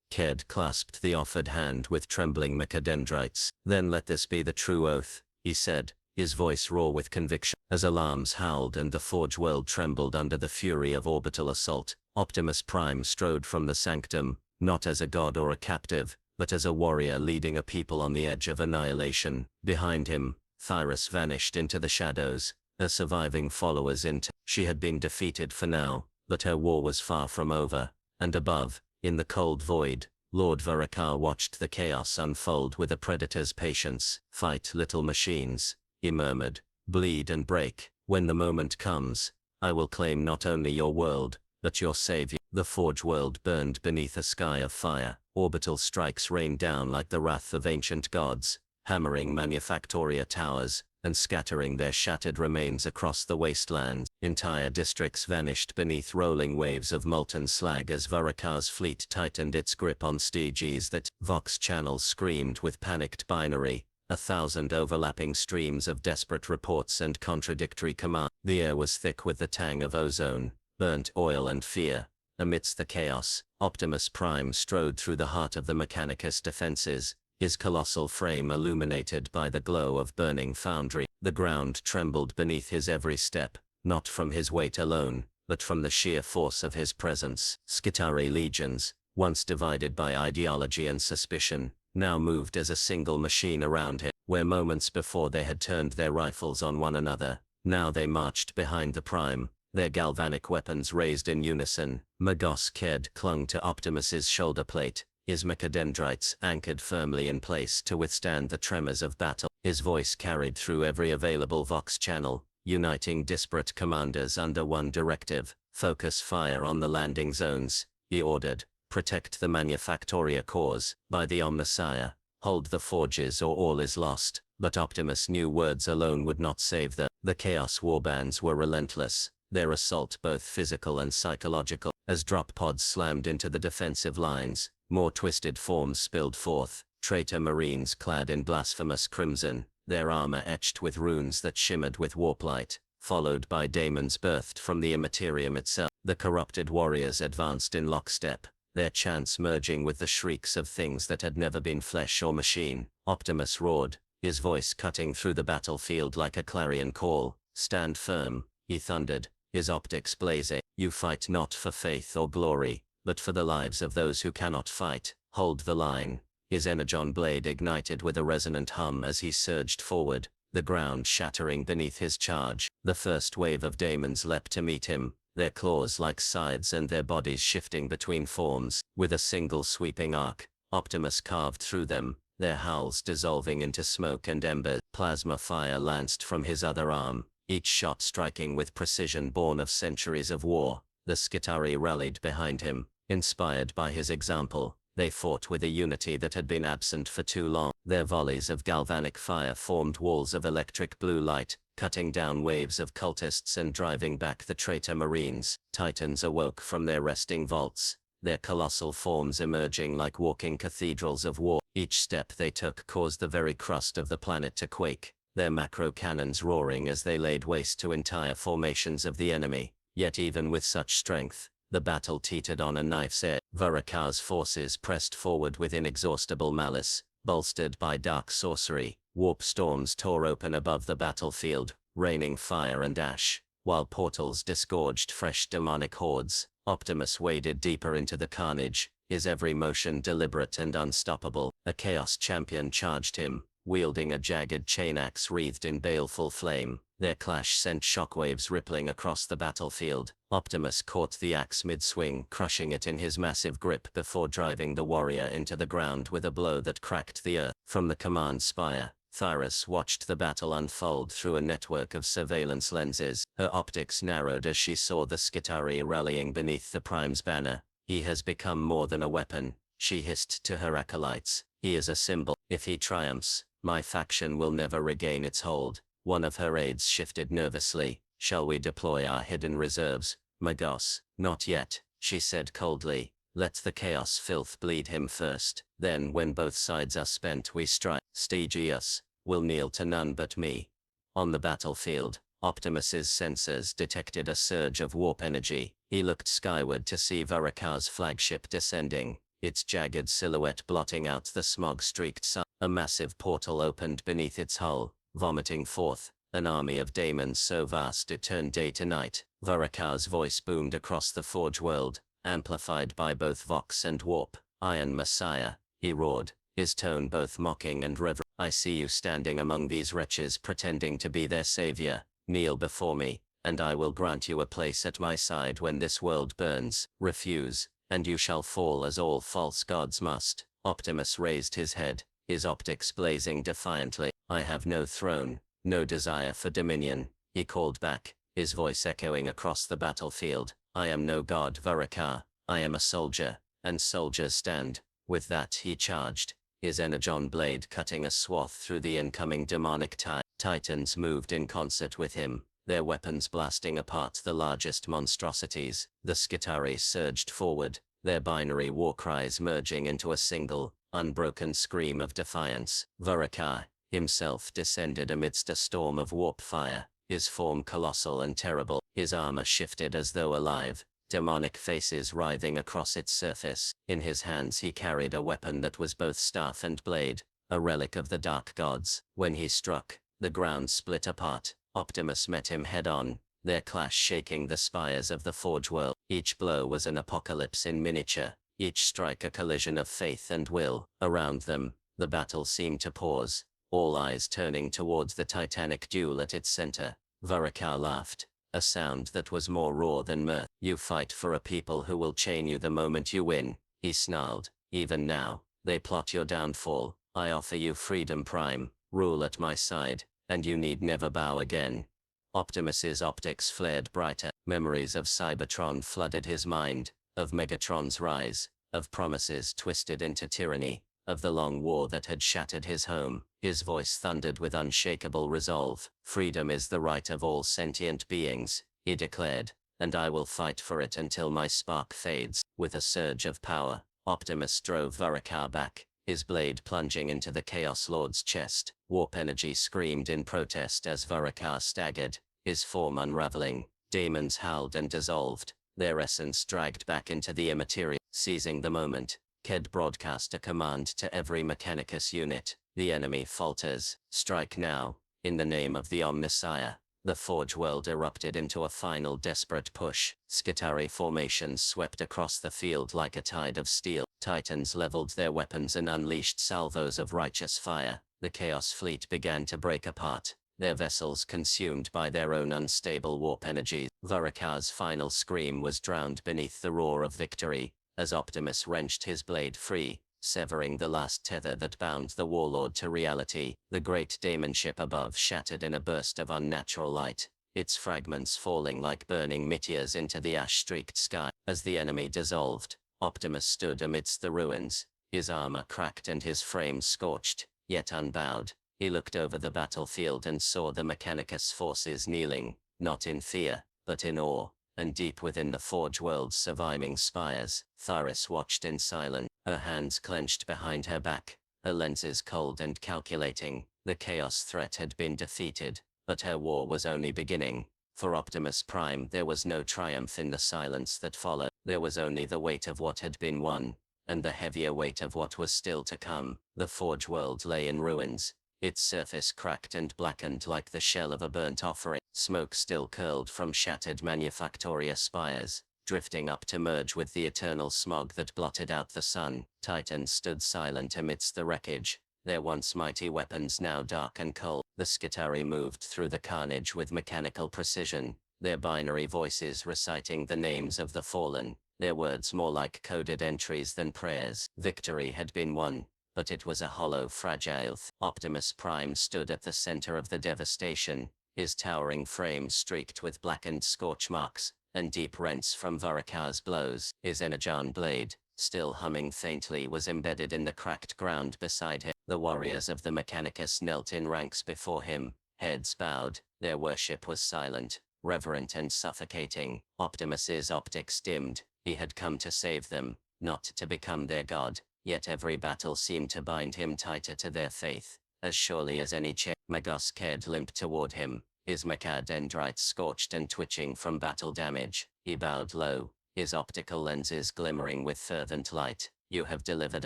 Ked clasped the offered hand with trembling mechadendrites. Then let this be the true oath, he said, his voice raw with conviction. As alarms howled and the Forge world trembled under the fury of orbital assault, Optimus Prime strode from the sanctum, not as a god or a captive, but as a warrior leading a people on the edge of annihilation. Behind him, Thyrus vanished into the shadows, her surviving followers She had been defeated for now, but her war was far from over. And above, in the cold void, Lord Varakar watched the chaos unfold with a predator's patience. Fight, little machines, he murmured. Bleed and break. When the moment comes, I will claim not only your world, but your savior. The Forge world burned beneath a sky of fire. Orbital strikes rained down like the wrath of ancient gods, hammering Manufactoria towers, and scattering their shattered remains across the wastelands. Entire districts vanished beneath rolling waves of molten slag as Varakar's fleet tightened its grip on stages that Vox channels screamed with panicked binary, 1,000 overlapping streams of desperate reports and contradictory commands. The air was thick with the tang of ozone, burnt oil and fear. Amidst the chaos, Optimus Prime strode through the heart of the Mechanicus defenses, his colossal frame illuminated by the glow of burning foundry. The ground trembled beneath his every step, not from his weight alone, but from the sheer force of his presence. Skitare legions, once divided by ideology and suspicion, now moved as a single machine around him. Where moments before they had turned their rifles on one another, now they marched behind the Prime, their galvanic weapons raised in unison. Magos Ked clung to Optimus's shoulder plate, his mechadendrites anchored firmly in place to withstand the tremors of battle. His voice carried through every available Vox channel, uniting disparate commanders under one directive. Focus fire on the landing zones, he ordered. Protect the Manufactoria cores. By the Omnissiah, hold the forges or all is lost. But Optimus knew words alone would not save them. The Chaos Warbands were relentless, their assault both physical and psychological. As drop pods slammed into the defensive lines, more twisted forms spilled forth, traitor marines clad in blasphemous crimson, their armor etched with runes that shimmered with warplight, followed by daemons birthed from the Imperium itself. The corrupted warriors advanced in lockstep, their chants merging with the shrieks of things that had never been flesh or machine. Optimus roared, his voice cutting through the battlefield like a clarion call. Stand firm, he thundered, his optics blazing. You fight not for faith or glory, but for the lives of those who cannot fight. Hold the line. His energon blade ignited with a resonant hum as he surged forward, the ground shattering beneath his charge. The first wave of daemons leapt to meet him, their claws like scythes and their bodies shifting between forms. With a single sweeping arc, Optimus carved through them, their howls dissolving into smoke and embers. Plasma fire lanced from his other arm, each shot striking with precision born of centuries of war. The Skitare rallied behind him, inspired by his example. They fought with a unity that had been absent for too long. Their volleys of galvanic fire formed walls of electric blue light, cutting down waves of cultists and driving back the traitor marines. Titans awoke from their resting vaults, their colossal forms emerging like walking cathedrals of war. Each step they took caused the very crust of the planet to quake, their macro cannons roaring as they laid waste to entire formations of the enemy. Yet even with such strength, the battle teetered on a knife's edge. Varakar's forces pressed forward with inexhaustible malice, bolstered by dark sorcery. Warp storms tore open above the battlefield, raining fire and ash, while portals disgorged fresh demonic hordes. Optimus waded deeper into the carnage, his every motion deliberate and unstoppable. A chaos champion charged him, wielding a jagged chain axe wreathed in baleful flame. Their clash sent shockwaves rippling across the battlefield. Optimus caught the axe mid-swing, crushing it in his massive grip before driving the warrior into the ground with a blow that cracked the earth. From the command spire, Thyras watched the battle unfold through a network of surveillance lenses. Her optics narrowed as she saw the Skitarii rallying beneath the Prime's banner. "He has become more than a weapon," she hissed to her acolytes. "He is a symbol. If he triumphs, my faction will never regain its hold." One of her aides shifted nervously. "Shall we deploy our hidden reserves, Magos?" "Not yet," she said coldly. "Let the chaos filth bleed him first. Then when both sides are spent we strike. Stygius will kneel to none but me." On the battlefield, Optimus's sensors detected a surge of warp energy. He looked skyward to see Varakar's flagship descending, its jagged silhouette blotting out the smog-streaked sun. A massive portal opened beneath its hull, vomiting forth an army of daemons so vast it turned day to night. Varakar's voice boomed across the Forge world, amplified by both Vox and Warp. "Iron Messiah," he roared, his tone both mocking and reverent. "I see you standing among these wretches pretending to be their savior. Kneel before me, and I will grant you a place at my side when this world burns. Refuse, and you shall fall as all false gods must." Optimus raised his head, his optics blazing defiantly. "I have no throne, no desire for dominion," he called back, his voice echoing across the battlefield. "I am no god, Varakar. I am a soldier, and soldiers stand." With that he charged, his energon blade cutting a swath through the incoming demonic tide. Titans moved in concert with him, their weapons blasting apart the largest monstrosities. The Skitarii surged forward, their binary war cries merging into a single, unbroken scream of defiance. Varakar himself descended amidst a storm of warp fire, his form colossal and terrible, his armor shifted as though alive, demonic faces writhing across its surface. In his hands he carried a weapon that was both staff and blade, a relic of the dark gods. When he struck, the ground split apart. Optimus met him head-on, their clash shaking the spires of the Forge world. Each blow was an apocalypse in miniature, each strike a collision of faith and will. Around them, the battle seemed to pause, all eyes turning towards the titanic duel at its center. Varakar laughed, a sound that was more raw than mirth. "You fight for a people who will chain you the moment you win," he snarled. "Even now, they plot your downfall. I offer you freedom, Prime. Rule at my side, and you need never bow again." Optimus's optics flared brighter. Memories of Cybertron flooded his mind, of Megatron's rise, of promises twisted into tyranny, of the long war that had shattered his home. His voice thundered with unshakable resolve. "Freedom is the right of all sentient beings," he declared, "and I will fight for it until my spark fades." With a surge of power, Optimus drove Varakar back, his blade plunging into the Chaos Lord's chest. Warp energy screamed in protest as Varakar staggered, his form unraveling. Demons howled and dissolved, their essence dragged back into the immaterial. Seizing the moment, Ked broadcast a command to every Mechanicus unit. "The enemy falters. Strike now, in the name of the Omnissiah." The Forge world erupted into a final desperate push. Skitarii formations swept across the field like a tide of steel. Titans leveled their weapons and unleashed salvos of righteous fire. The Chaos Fleet began to break apart, their vessels consumed by their own unstable warp energies. Varakar's final scream was drowned beneath the roar of victory, as Optimus wrenched his blade free, severing the last tether that bound the warlord to reality. The great daemon ship above shattered in a burst of unnatural light, its fragments falling like burning meteors into the ash-streaked sky. As the enemy dissolved, Optimus stood amidst the ruins, his armor cracked and his frame scorched, yet unbowed. He looked over the battlefield and saw the Mechanicus forces kneeling, not in fear, but in awe. And deep within the Forge world's surviving spires, Thyras watched in silence, her hands clenched behind her back, her lenses cold and calculating. The chaos threat had been defeated, but her war was only beginning. For Optimus Prime there was no triumph in the silence that followed. There was only the weight of what had been won, and the heavier weight of what was still to come. The Forge world lay in ruins, its surface cracked and blackened like the shell of a burnt offering. Smoke still curled from shattered Manufactoria spires, drifting up to merge with the eternal smog that blotted out the sun. Titans stood silent amidst the wreckage, their once mighty weapons now dark and cold. The Skitarii moved through the carnage with mechanical precision, their binary voices reciting the names of the fallen, their words more like coded entries than prayers. Victory had been won, but it was a hollow, fragile Optimus Prime stood at the center of the devastation, his towering frame streaked with blackened scorch marks, and deep rents from Varakar's blows. His energon blade, still humming faintly, was embedded in the cracked ground beside him. The warriors of the Mechanicus knelt in ranks before him, heads bowed. Their worship was silent, reverent and suffocating. Optimus's optics dimmed. He had come to save them, not to become their god, yet every battle seemed to bind him tighter to their faith. As surely as any chain, Magos Ked limped toward him, his mecha dendrites scorched and twitching from battle damage. He bowed low, his optical lenses glimmering with fervent light. "You have delivered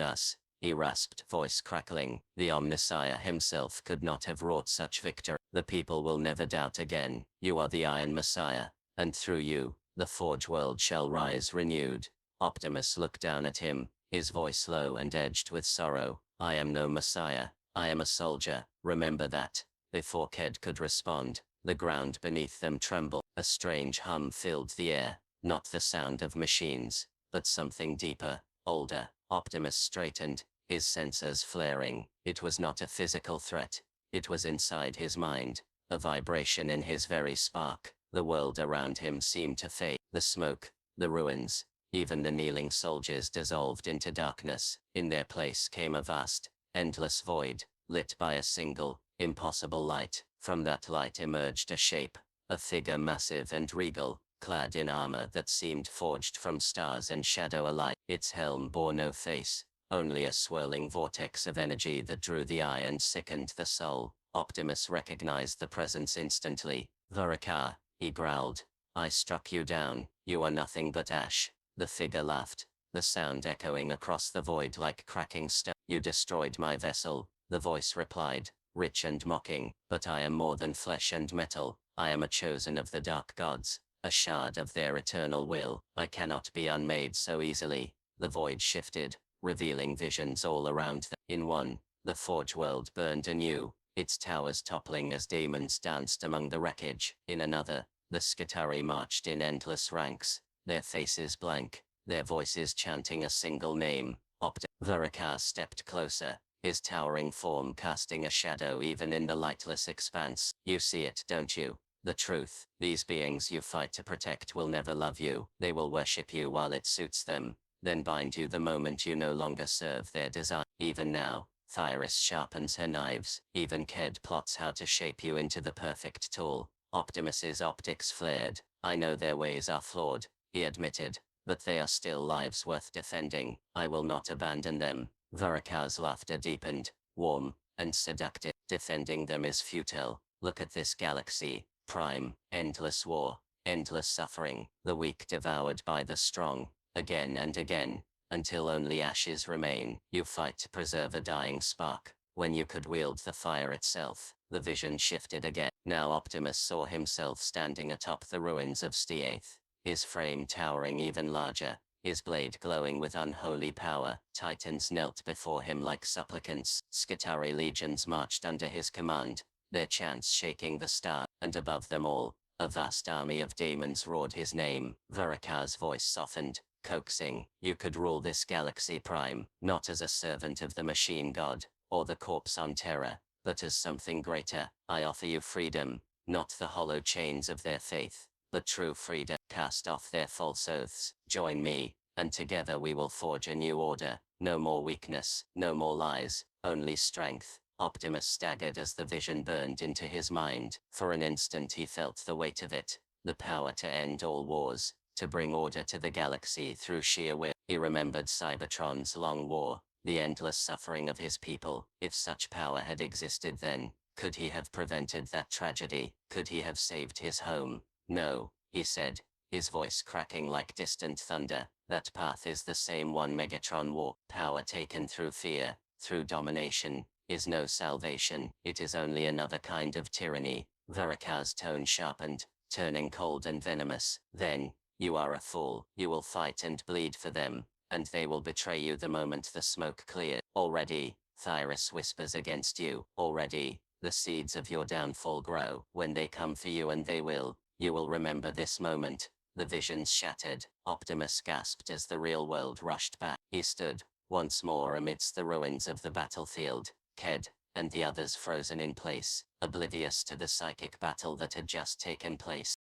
us," he rasped, voice crackling. The Omnissiah himself could not have wrought such victory. "The people will never doubt again. You are the Iron Messiah, and through you, the Forge world shall rise renewed." Optimus looked down at him, his voice low and edged with sorrow. "I am no Messiah. I am a soldier, remember that." Before Ked could respond, the ground beneath them trembled. A strange hum filled the air, not the sound of machines, but something deeper, older. Optimus straightened, his sensors flaring. It was not a physical threat. It was inside his mind, a vibration in his very spark. The world around him seemed to fade. The smoke, the ruins, even the kneeling soldiers dissolved into darkness. In their place came a vast, endless void, lit by a single, impossible light. From that light emerged a shape, a figure massive and regal, clad in armor that seemed forged from stars and shadow alike. Its helm bore no face, only a swirling vortex of energy that drew the eye and sickened the soul. Optimus recognized the presence instantly. "Varakar," he growled, "I struck you down. You are nothing but ash." The figure laughed, the sound echoing across the void like cracking stone. "You destroyed my vessel," the voice replied, rich and mocking. "But I am more than flesh and metal. I am a chosen of the dark gods, a shard of their eternal will. I cannot be unmade so easily." The void shifted, revealing visions all around them. In one, the Forge world burned anew, its towers toppling as demons danced among the wreckage. In another, the Skitarii marched in endless ranks, their faces blank, their voices chanting a single name, Varakar stepped closer, his towering form casting a shadow even in the lightless expanse. "You see it, don't you? The truth. These beings you fight to protect will never love you. They will worship you while it suits them, then bind you the moment you no longer serve their design. Even now, Thyris sharpens her knives. Even Ked plots how to shape you into the perfect tool." Optimus's optics flared. "I know their ways are flawed," he admitted, "but they are still lives worth defending. I will not abandon them." Varakar's laughter deepened, warm and seductive. "Defending them is futile. Look at this galaxy, Prime. Endless war, endless suffering, the weak devoured by the strong, again and again, until only ashes remain. You fight to preserve a dying spark, when you could wield the fire itself." The vision shifted again. Now Optimus saw himself standing atop the ruins of Stiath, his frame towering even larger, his blade glowing with unholy power. Titans knelt before him like supplicants. Skitarii legions marched under his command, their chants shaking the star, and above them all, a vast army of demons roared his name. Varakar's voice softened, coaxing. "You could rule this galaxy, Prime, not as a servant of the machine god, or the corpse on Terra, but as something greater. I offer you freedom, not the hollow chains of their faith, but true freedom. Cast off their false oaths. Join me, and together we will forge a new order. No more weakness, no more lies, only strength." Optimus staggered as the vision burned into his mind. For an instant he felt the weight of it, the power to end all wars, to bring order to the galaxy through sheer will. He remembered Cybertron's long war, the endless suffering of his people. If such power had existed then, could he have prevented that tragedy? Could he have saved his home? "No," he said, his voice cracking like distant thunder. "That path is the same one Megatron wore. Power taken through fear, through domination, is no salvation. It is only another kind of tyranny." Varakar's tone sharpened, turning cold and venomous. "Then, you are a fool. You will fight and bleed for them, and they will betray you the moment the smoke clears. Already, Thyras whispers against you. Already, the seeds of your downfall grow. When they come for you, and they will, you will remember this moment. The visions shattered. Optimus gasped as the real world rushed back. He stood, once more amidst the ruins of the battlefield, Ked, and the others frozen in place, oblivious to the psychic battle that had just taken place.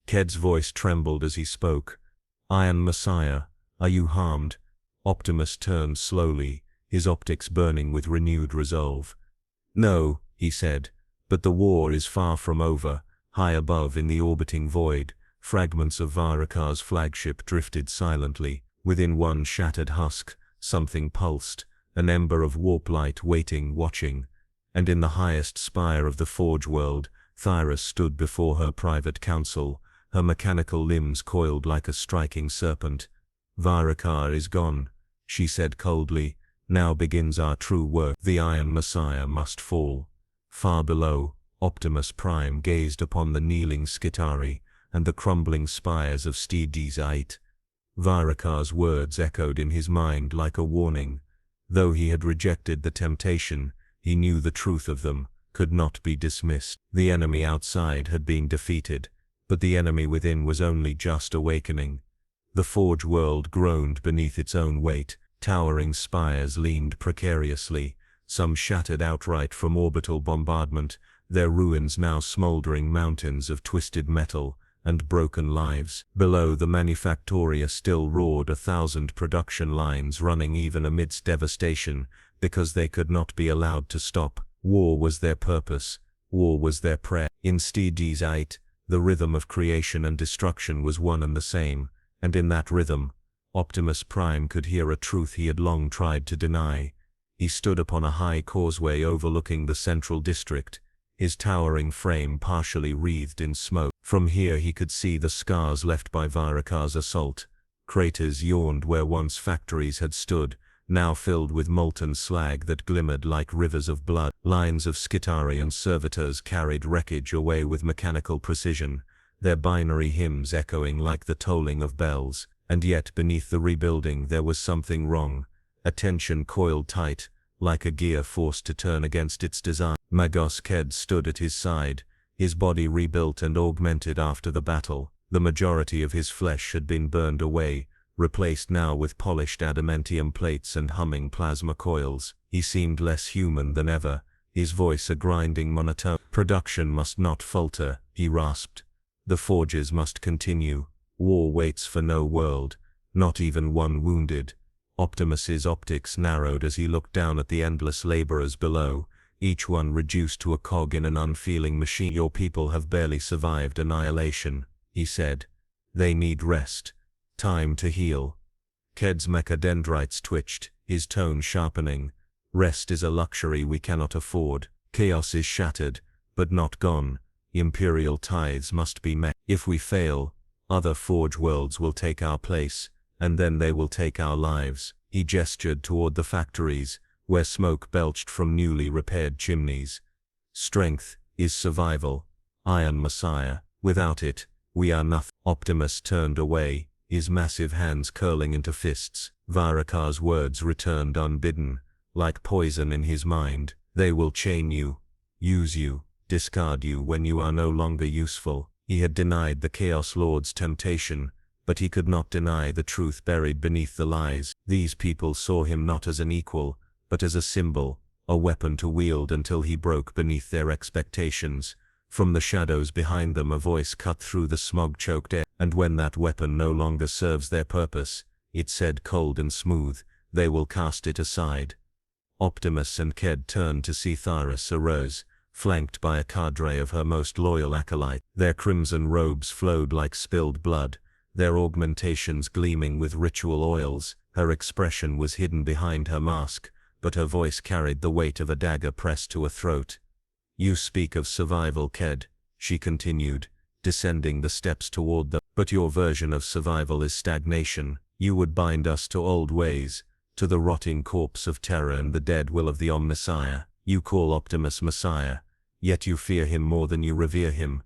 Ked's voice trembled as he spoke. Iron Messiah, are you harmed? Optimus turned slowly, his optics burning with renewed resolve. No, he said, but the war is far from over. High above in the orbiting void, fragments of Varakar's flagship drifted silently. Within one shattered husk, something pulsed, an ember of warp light waiting, watching. And in the highest spire of the Forge world, Thyras stood before her private council, her mechanical limbs coiled like a striking serpent. Varakar is gone, she said coldly. Now begins our true work. The Iron Messiah must fall. Far below, Optimus Prime gazed upon the kneeling Skitarii and the crumbling spires of Steedizite. Varakar's words echoed in his mind like a warning. Though he had rejected the temptation, he knew the truth of them could not be dismissed. The enemy outside had been defeated, but the enemy within was only just awakening. The Forge world groaned beneath its own weight. Towering spires leaned precariously, some shattered outright from orbital bombardment, their ruins now smoldering mountains of twisted metal and broken lives. Below, the Manufactoria still roared, 1,000 production lines running even amidst devastation, because they could not be allowed to stop. War was their purpose, war was their prayer. In Steedizite, the rhythm of creation and destruction was one and the same, and in that rhythm, Optimus Prime could hear a truth he had long tried to deny. He stood upon a high causeway overlooking the central district, his towering frame partially wreathed in smoke. From here he could see the scars left by Varakar's assault. Craters yawned where once factories had stood, now filled with molten slag that glimmered like rivers of blood. Lines of Skitarii and servitors carried wreckage away with mechanical precision, their binary hymns echoing like the tolling of bells. And yet beneath the rebuilding there was something wrong. Attention coiled tight, like a gear forced to turn against its design. Magos Ked stood at his side, his body rebuilt and augmented after the battle. The majority of his flesh had been burned away, replaced now with polished adamantium plates and humming plasma coils. He seemed less human than ever, his voice a grinding monotone. Production must not falter, he rasped. The forges must continue. War waits for no world, not even one wounded. Optimus's optics narrowed as he looked down at the endless laborers below, each one reduced to a cog in an unfeeling machine. Your people have barely survived annihilation, he said. They need rest. Time to heal. Ked's mechadendrites twitched, his tone sharpening. Rest is a luxury we cannot afford. Chaos is shattered, but not gone. Imperial tithes must be met. If we fail, other Forge worlds will take our place, and then they will take our lives. He gestured toward the factories, where smoke belched from newly repaired chimneys. Strength is survival. Iron Messiah. Without it, we are nothing. Optimus turned away, his massive hands curling into fists. Varakar's words returned unbidden, like poison in his mind. They will chain you, use you, discard you when you are no longer useful. He had denied the Chaos Lord's temptation, but he could not deny the truth buried beneath the lies. These people saw him not as an equal, but as a symbol, a weapon to wield until he broke beneath their expectations. From the shadows behind them a voice cut through the smog-choked air, and when that weapon no longer serves their purpose, it said cold and smooth, they will cast it aside. Optimus and Ked turned to see Thyras arose, flanked by a cadre of her most loyal acolytes. Their crimson robes flowed like spilled blood, their augmentations gleaming with ritual oils. Her expression was hidden behind her mask, but her voice carried the weight of a dagger pressed to a throat. You speak of survival, Ked, she continued, descending the steps toward them. But your version of survival is stagnation. You would bind us to old ways, to the rotting corpse of terror and the dead will of the Omnissiah. You call Optimus Messiah, yet you fear him more than you revere him.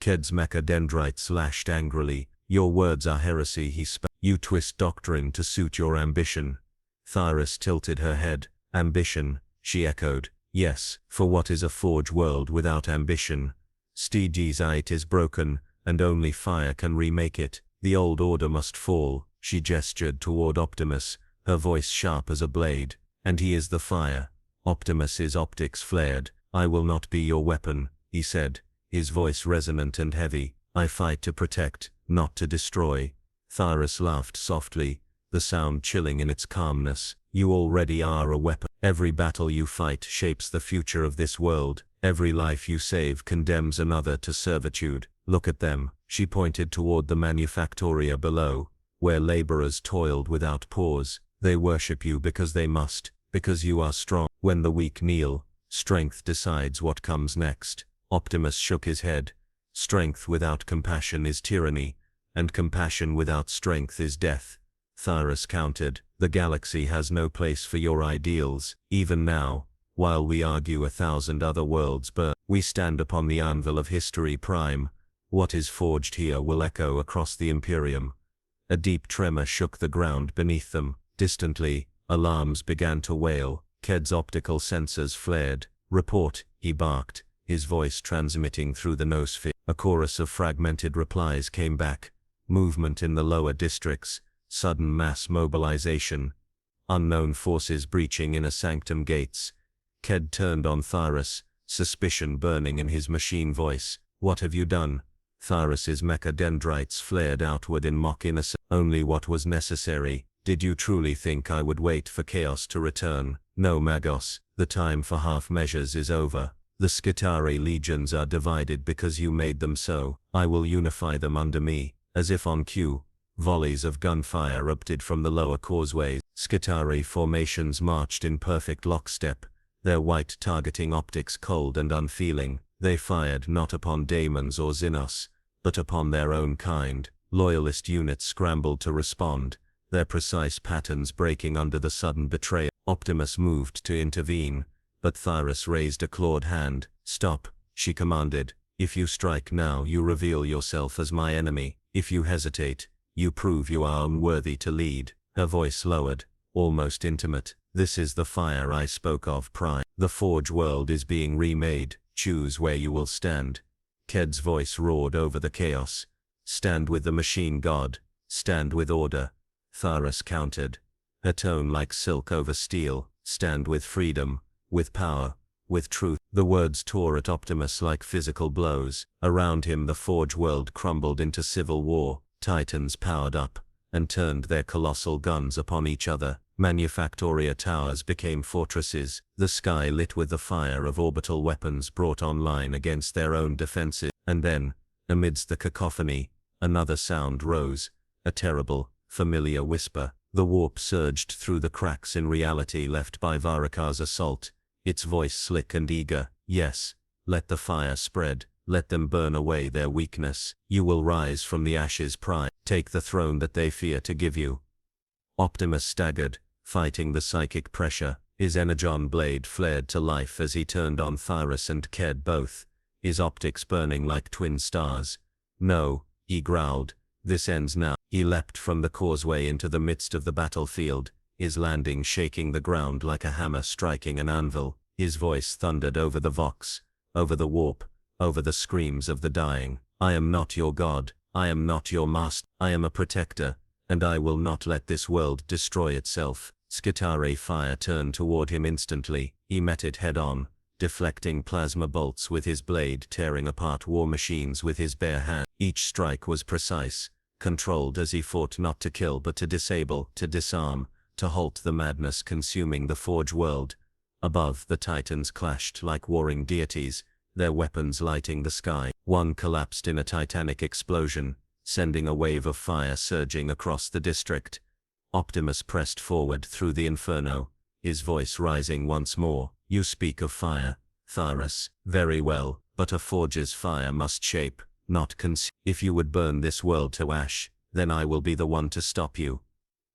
Ked's mechadendrites lashed angrily. Your words are heresy, he spat. You twist doctrine to suit your ambition. Thyras tilted her head. Ambition, she echoed. Yes, for what is a forge world without ambition? Steed's is broken, and only fire can remake it. The old order must fall. She gestured toward Optimus, her voice sharp as a blade. And he is the fire. Optimus's optics flared. I will not be your weapon, he said, his voice resonant and heavy. I fight to protect, not to destroy. Thyras laughed softly, the sound chilling in its calmness. You already are a weapon. Every battle you fight shapes the future of this world. Every life you save condemns another to servitude. Look at them. She pointed toward the manufactoria below, where laborers toiled without pause. They worship you because they must, because you are strong. When the weak kneel, strength decides what comes next. Optimus shook his head. Strength without compassion is tyranny, and compassion without strength is death. Thyras countered. The galaxy has no place for your ideals. Even now, while we argue 1,000 other worlds burn, we stand upon the anvil of history. Prime. What is forged here will echo across the Imperium. A deep tremor shook the ground beneath them. Distantly, alarms began to wail. Ked's optical sensors flared. Report, he barked, his voice transmitting through the noosphere. A chorus of fragmented replies came back. Movement in the lower districts. Sudden mass mobilization. Unknown forces breaching inner sanctum gates. Ked turned on Thyras, suspicion burning in his machine voice. What have you done? Thyras's mecha dendrites flared outward in mock innocence. Only what was necessary. Did you truly think I would wait for chaos to return? No, Magos, the time for half measures is over. The Skitari legions are divided because you made them so. I will unify them under me. As if on cue, volleys of gunfire erupted from the lower causeways. Skitari formations marched in perfect lockstep, their white targeting optics cold and unfeeling. They fired not upon daemons or Xenos, but upon their own kind. Loyalist units scrambled to respond, their precise patterns breaking under the sudden betrayal. Optimus moved to intervene, but Thyras raised a clawed hand. Stop, she commanded. If you strike now, you reveal yourself as my enemy. If you hesitate, you prove you are unworthy to lead. Her voice lowered, almost intimate. This is the fire I spoke of, Prime. The forge world is being remade. Choose where you will stand. Ked's voice roared over the chaos. Stand with the machine god. Stand with order. Thyras countered, her tone like silk over steel. Stand with freedom, with power, with truth. The words tore at Optimus like physical blows. Around him the forge world crumbled into civil war. Titans powered up, and turned their colossal guns upon each other. Manufactoria towers became fortresses. The sky lit with the fire of orbital weapons brought online against their own defenses. And then, amidst the cacophony, another sound rose, a terrible, familiar whisper. The warp surged through the cracks in reality left by Varaka's assault, its voice slick and eager. Yes, let the fire spread. Let them burn away their weakness. You will rise from the ashes, Prime. Take the throne that they fear to give you. Optimus staggered, fighting the psychic pressure. His energon blade flared to life as he turned on Thyras and Ked both, his optics burning like twin stars. No, he growled. This ends now. He leapt from the causeway into the midst of the battlefield, his landing shaking the ground like a hammer striking an anvil. His voice thundered over the vox, over the warp, over the screams of the dying. I am not your god. I am not your master. I am a protector, and I will not let this world destroy itself. Skitari fire turned toward him instantly. He met it head-on, deflecting plasma bolts with his blade, tearing apart war machines with his bare hand. Each strike was precise, controlled as he fought not to kill but to disable, to disarm, to halt the madness consuming the forge world. Above, the titans clashed like warring deities, their weapons lighting the sky. One collapsed in a titanic explosion, sending a wave of fire surging across the district. Optimus pressed forward through the inferno, his voice rising once more. You speak of fire, Thyras. Very well, but a forge's fire must shape, not consume. If you would burn this world to ash, then I will be the one to stop you.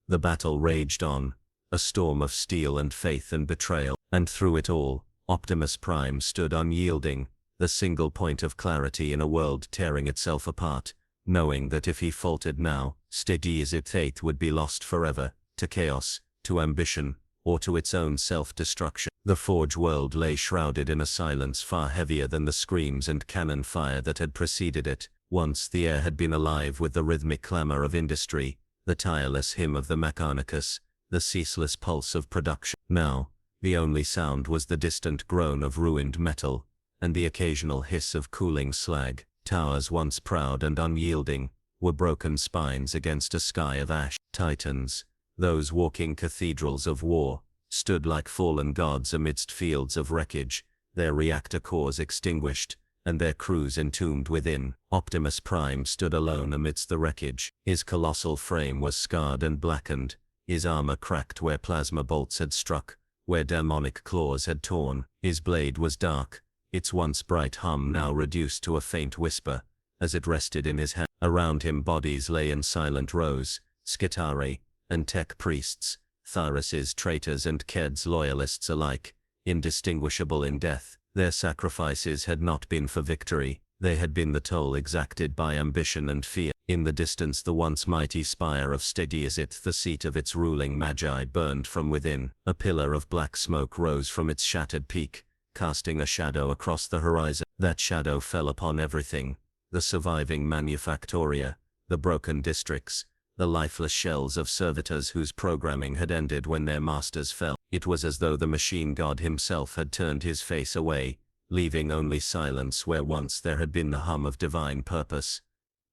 The battle raged on, a storm of steel and faith and betrayal, and through it all, Optimus Prime stood unyielding, the single point of clarity in a world tearing itself apart, knowing that if he faltered now, steady as it faith would be lost forever, to chaos, to ambition, or to its own self-destruction. The Forge world lay shrouded in a silence far heavier than the screams and cannon fire that had preceded it. Once the air had been alive with the rhythmic clamor of industry, the tireless hymn of the Mechanicus, the ceaseless pulse of production. Now, the only sound was the distant groan of ruined metal, and the occasional hiss of cooling slag. Towers once proud and unyielding were broken spines against a sky of ash. Titans, those walking cathedrals of war, stood like fallen gods amidst fields of wreckage, their reactor cores extinguished, and their crews entombed within. Optimus Prime stood alone amidst the wreckage. His colossal frame was scarred and blackened, his armor cracked where plasma bolts had struck, where demonic claws had torn. His blade was dark, its once bright hum now reduced to a faint whisper, as it rested in his hand. Around him bodies lay in silent rows, Skitarii and tech priests, Thyris's traitors and Ked's loyalists alike, indistinguishable in death. Their sacrifices had not been for victory, they had been the toll exacted by ambition and fear. In the distance the once mighty spire of Stadiasit, the seat of its ruling magi, burned from within. A pillar of black smoke rose from its shattered peak, casting a shadow across the horizon. That shadow fell upon everything: the surviving manufactoria, the broken districts, the lifeless shells of servitors whose programming had ended when their masters fell. It was as though the machine god himself had turned his face away, leaving only silence where once there had been the hum of divine purpose.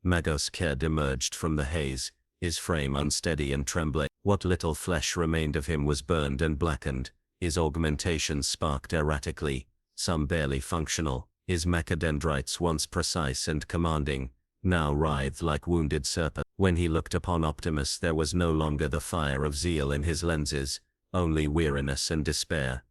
Magos Ked emerged from the haze, his frame unsteady and trembling. What little flesh remained of him was burned and blackened, his augmentations sparked erratically, some barely functional. His mechadendrites, once precise and commanding, now writhed like wounded serpents. When he looked upon Optimus, there was no longer the fire of zeal in his lenses, only weariness and despair.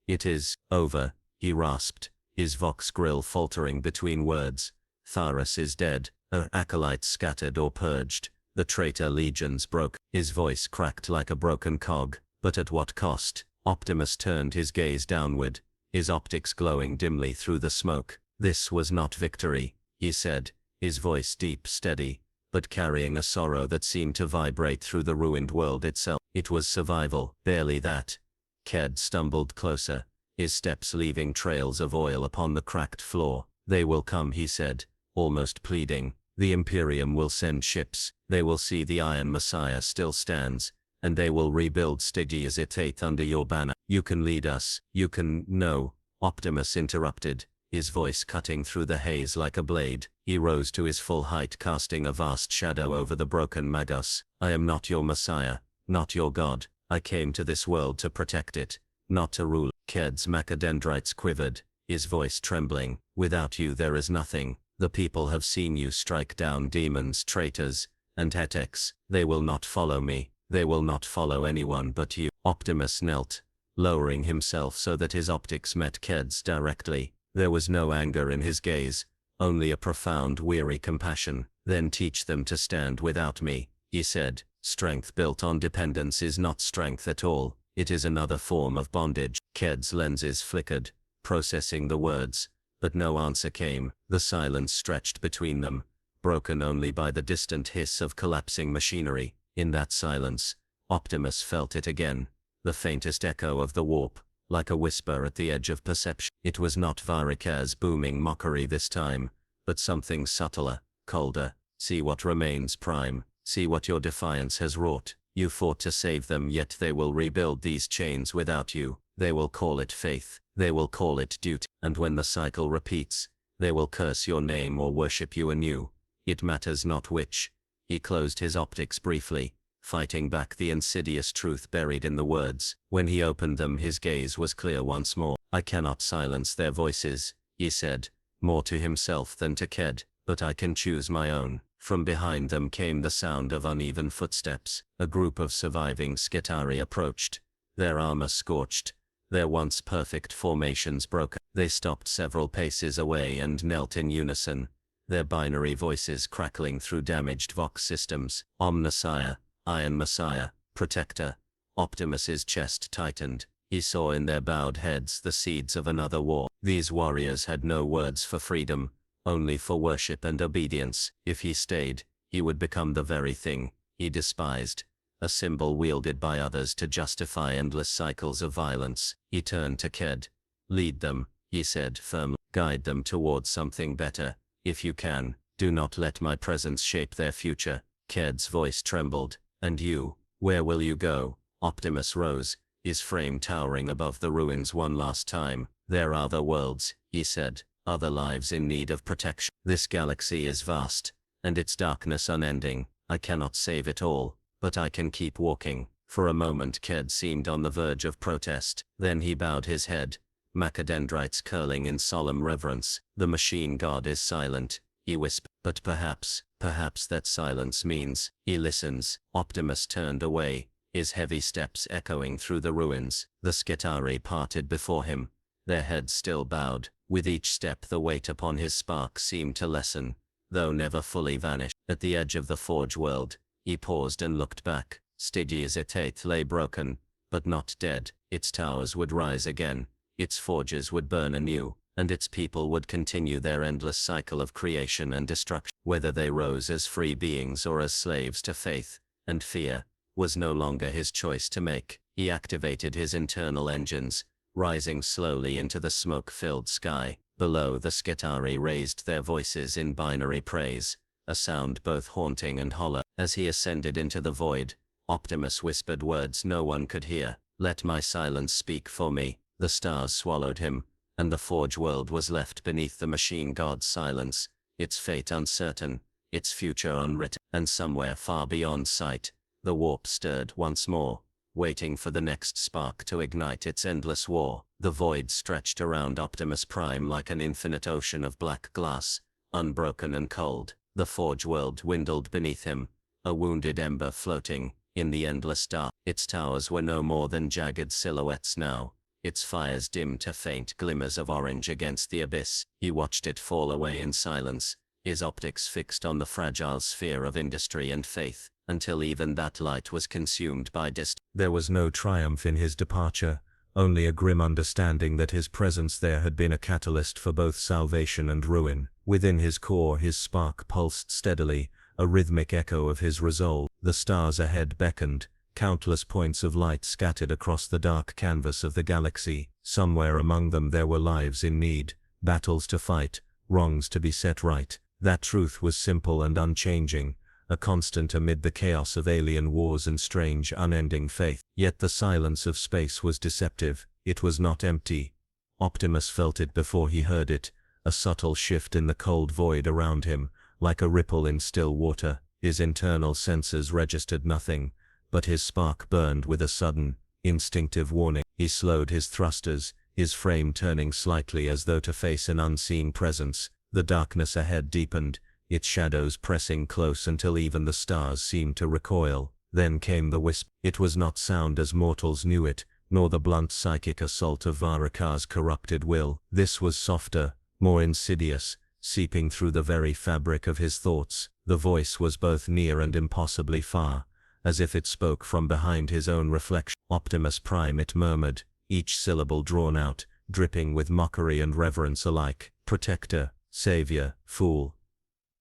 "It is over," he rasped, his vox grill faltering between words. "Thyris is dead, her acolytes scattered or purged, the traitor legions broke." His voice cracked like a broken cog, but at what cost? Optimus turned his gaze downward, his optics glowing dimly through the smoke. "This was not victory," he said, his voice deep, steady, but carrying a sorrow that seemed to vibrate through the ruined world itself. "It was survival." "Barely that." Ked stumbled closer, his steps leaving trails of oil upon the cracked floor. "They will come," he said, almost pleading. "The Imperium will send ships, they will see the Iron Messiah still stands, and they will rebuild Stygiasit under your banner. You can lead us, you can—" "No," Optimus interrupted, his voice cutting through the haze like a blade. He rose to his full height, casting a vast shadow over the broken Magos. "I am not your Messiah, not your God. I came to this world to protect it, not to rule." Ked's mechadendrites quivered, his voice trembling. "Without you there is nothing. The people have seen you strike down demons, traitors, and heretics. They will not follow me. They will not follow anyone but you." Optimus knelt, lowering himself so that his optics met Ked's directly. There was no anger in his gaze, only a profound, weary compassion. "Then teach them to stand without me," he said. "Strength built on dependence is not strength at all. It is another form of bondage." Ked's lenses flickered, processing the words, but no answer came. The silence stretched between them, broken only by the distant hiss of collapsing machinery. In that silence, Optimus felt it again, the faintest echo of the warp, like a whisper at the edge of perception. It was not Varika's booming mockery this time, but something subtler, colder. "See what remains, Prime. See what your defiance has wrought. You fought to save them, yet they will rebuild these chains without you. They will call it faith. They will call it duty. And when the cycle repeats, they will curse your name or worship you anew. It matters not which." He closed his optics briefly, fighting back the insidious truth buried in the words. When he opened them, his gaze was clear once more. "I cannot silence their voices," he said, more to himself than to Ked, "but I can choose my own." From behind them came the sound of uneven footsteps. A group of surviving Skitarii approached, their armor scorched, their once perfect formations broken. They stopped several paces away and knelt in unison, their binary voices crackling through damaged Vox systems. "Omnissiah, Iron Messiah, Protector." Optimus's chest tightened. He saw in their bowed heads the seeds of another war. These warriors had no words for freedom, only for worship and obedience. If he stayed, he would become the very thing he despised, a symbol wielded by others to justify endless cycles of violence. He turned to Ked. Lead them, he said firmly. Guide them towards something better. If you can, do not let my presence shape their future. Ked's voice trembled. And you, where will you go? Optimus rose, his frame towering above the ruins one last time. There are other worlds, he said, other lives in need of protection. This galaxy is vast, and its darkness unending. I cannot save it all, but I can keep walking. For a moment Ked seemed on the verge of protest. Then he bowed his head, macadendrites curling in solemn reverence. The machine god is silent, he whispered. But perhaps that silence means he listens. Optimus turned away, his heavy steps echoing through the ruins. The Skitarii parted before him, their heads still bowed. With each step the weight upon his spark seemed to lessen, though never fully vanish. At the edge of the Forge world, he paused and looked back. Stygia's Etate lay broken, but not dead. Its towers would rise again, its forges would burn anew, and its people would continue their endless cycle of creation and destruction. Whether they rose as free beings or as slaves to faith and fear, was no longer his choice to make. He activated his internal engines, rising slowly into the smoke-filled sky. Below, the Skitarii raised their voices in binary praise, a sound both haunting and hollow. As he ascended into the void, Optimus whispered words no one could hear. Let my silence speak for me. The stars swallowed him, and the Forge world was left beneath the machine god's silence, its fate uncertain, its future unwritten. And somewhere far beyond sight, the warp stirred once more, waiting for the next spark to ignite its endless war. The void stretched around Optimus Prime like an infinite ocean of black glass, unbroken and cold. The Forge world dwindled beneath him, a wounded ember floating in the endless dark. Its towers were no more than jagged silhouettes now, its fires dimmed to faint glimmers of orange against the abyss. He watched it fall away in silence, his optics fixed on the fragile sphere of industry and faith, until even that light was consumed by distance. There was no triumph in his departure, only a grim understanding that his presence there had been a catalyst for both salvation and ruin. Within his core his spark pulsed steadily, a rhythmic echo of his resolve. The stars ahead beckoned, countless points of light scattered across the dark canvas of the galaxy. Somewhere among them there were lives in need, battles to fight, wrongs to be set right. That truth was simple and unchanging, a constant amid the chaos of alien wars and strange unending faith. Yet the silence of space was deceptive. It was not empty. Optimus felt it before he heard it, a subtle shift in the cold void around him, like a ripple in still water. His internal senses registered nothing, but his spark burned with a sudden, instinctive warning. He slowed his thrusters, his frame turning slightly as though to face an unseen presence. The darkness ahead deepened, its shadows pressing close until even the stars seemed to recoil. Then came the whisper. It was not sound as mortals knew it, nor the blunt psychic assault of Varakar's corrupted will. This was softer, more insidious, seeping through the very fabric of his thoughts. The voice was both near and impossibly far, as if it spoke from behind his own reflection. Optimus Prime, it murmured, each syllable drawn out, dripping with mockery and reverence alike. Protector, savior, fool.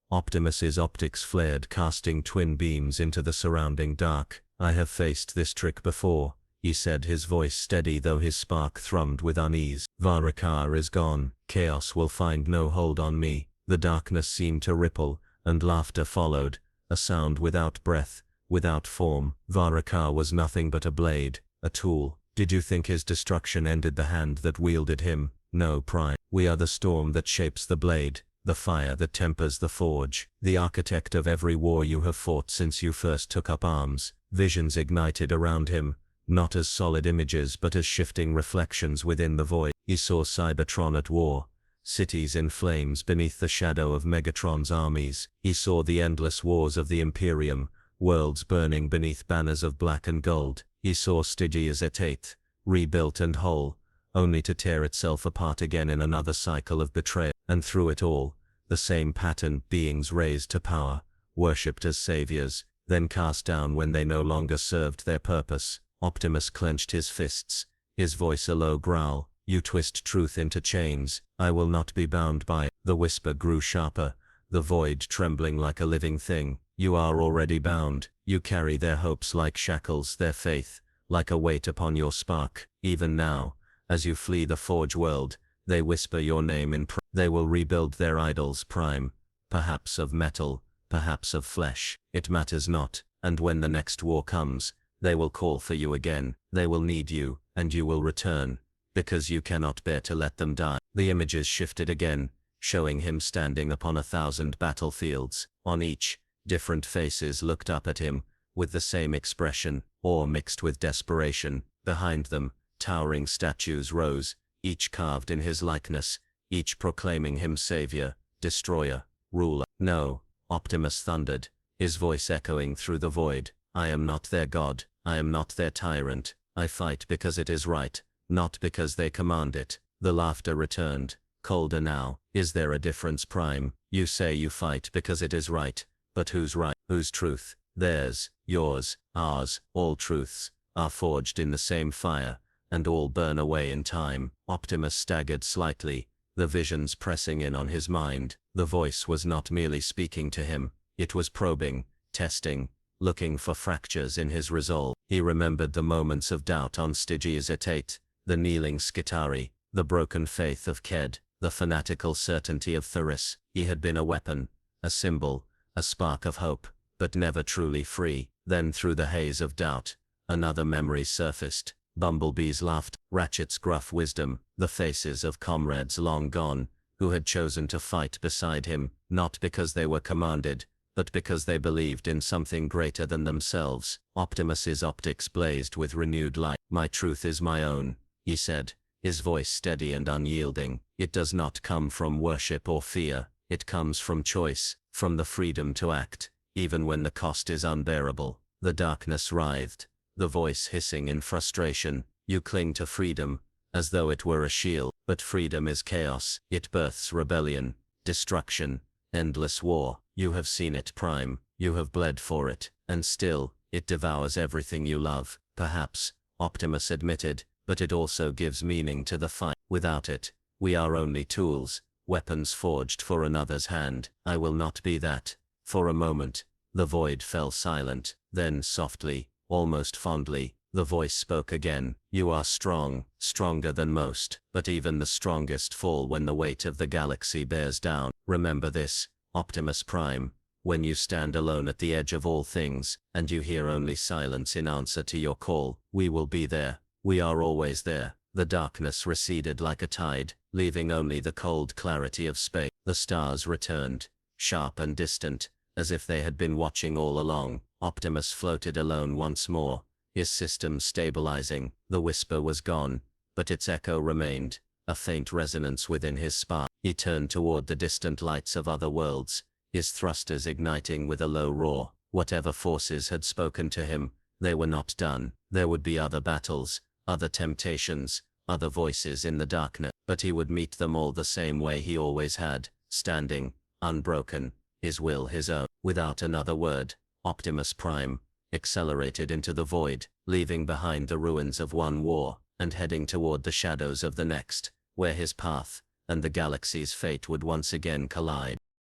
Optimus's optics flared, casting twin beams into the surrounding dark. I have faced this trick before, he said, his voice steady though his spark thrummed with unease. Varakar is gone. Chaos will find no hold on me. The darkness seemed to ripple, and laughter followed, a sound without breath, without form. Varakar was nothing but a blade, a tool. Did you think his destruction ended the hand that wielded him? No, Prime. We are the storm that shapes the blade, the fire that tempers the forge, the architect of every war you have fought since you first took up arms. Visions ignited around him, not as solid images but as shifting reflections within the void. He saw Cybertron at war, cities in flames beneath the shadow of Megatron's armies. He saw the endless wars of the Imperium, worlds burning beneath banners of black and gold. He saw Stygia's Etate, rebuilt and whole, only to tear itself apart again in another cycle of betrayal. And through it all, the same pattern: beings raised to power, worshipped as saviors, then cast down when they no longer served their purpose. Optimus clenched his fists, his voice a low growl. You twist truth into chains. I will not be bound by it. The whisper grew sharper, the void trembling like a living thing. You are already bound. You carry their hopes like shackles, their faith, like a weight upon your spark. Even now, as you flee the Forge world, they whisper your name in prayer. They will rebuild their idols, Prime, perhaps of metal, perhaps of flesh. It matters not, and when the next war comes, they will call for you again. They will need you, and you will return, because you cannot bear to let them die. The images shifted again, showing him standing upon 1,000 battlefields. On each, different faces looked up at him, with the same expression, awe mixed with desperation. Behind them, towering statues rose, each carved in his likeness, each proclaiming him savior, destroyer, ruler. No, Optimus thundered, his voice echoing through the void. I am not their god, I am not their tyrant. I fight because it is right, not because they command it. The laughter returned, colder now. Is there a difference, Prime? You say you fight because it is right, but whose right? Whose truth? Theirs, yours, ours. All truths are forged in the same fire, and all burn away in time. Optimus staggered slightly, the visions pressing in on his mind. The voice was not merely speaking to him, it was probing, testing, looking for fractures in his resolve. He remembered the moments of doubt on Stygia's Etate, the kneeling Skitari, the broken faith of Ked, the fanatical certainty of Thuris. He had been a weapon, a symbol, a spark of hope, but never truly free. Then through the haze of doubt, another memory surfaced. Bumblebee's laughter, Ratchet's gruff wisdom, the faces of comrades long gone, who had chosen to fight beside him, not because they were commanded, but because they believed in something greater than themselves. Optimus's optics blazed with renewed light. My truth is my own, he said, his voice steady and unyielding. It does not come from worship or fear, it comes from choice, from the freedom to act, even when the cost is unbearable. The darkness writhed, the voice hissing in frustration. You cling to freedom, as though it were a shield, but freedom is chaos. It births rebellion, destruction, endless war. You have seen it, Prime, you have bled for it, and still, it devours everything you love. Perhaps, Optimus admitted, but it also gives meaning to the fight. Without it, we are only tools, weapons forged for another's hand. I will not be that. For a moment, the void fell silent. Then softly, almost fondly, the voice spoke again. You are strong, stronger than most, but even the strongest fall when the weight of the galaxy bears down. Remember this, Optimus Prime, when you stand alone at the edge of all things, and you hear only silence in answer to your call. We will be there. We are always there. The darkness receded like a tide, leaving only the cold clarity of space. The stars returned, sharp and distant, as if they had been watching all along. Optimus floated alone once more, his system stabilizing. The whisper was gone, but its echo remained, a faint resonance within his spine. He turned toward the distant lights of other worlds, his thrusters igniting with a low roar. Whatever forces had spoken to him, they were not done. There would be other battles, other temptations, other voices in the darkness, but he would meet them all the same way he always had, standing, unbroken, his will his own. Without another word, Optimus Prime accelerated into the void, leaving behind the ruins of one war, and heading toward the shadows of the next, where his path and the galaxy's fate would once again collide.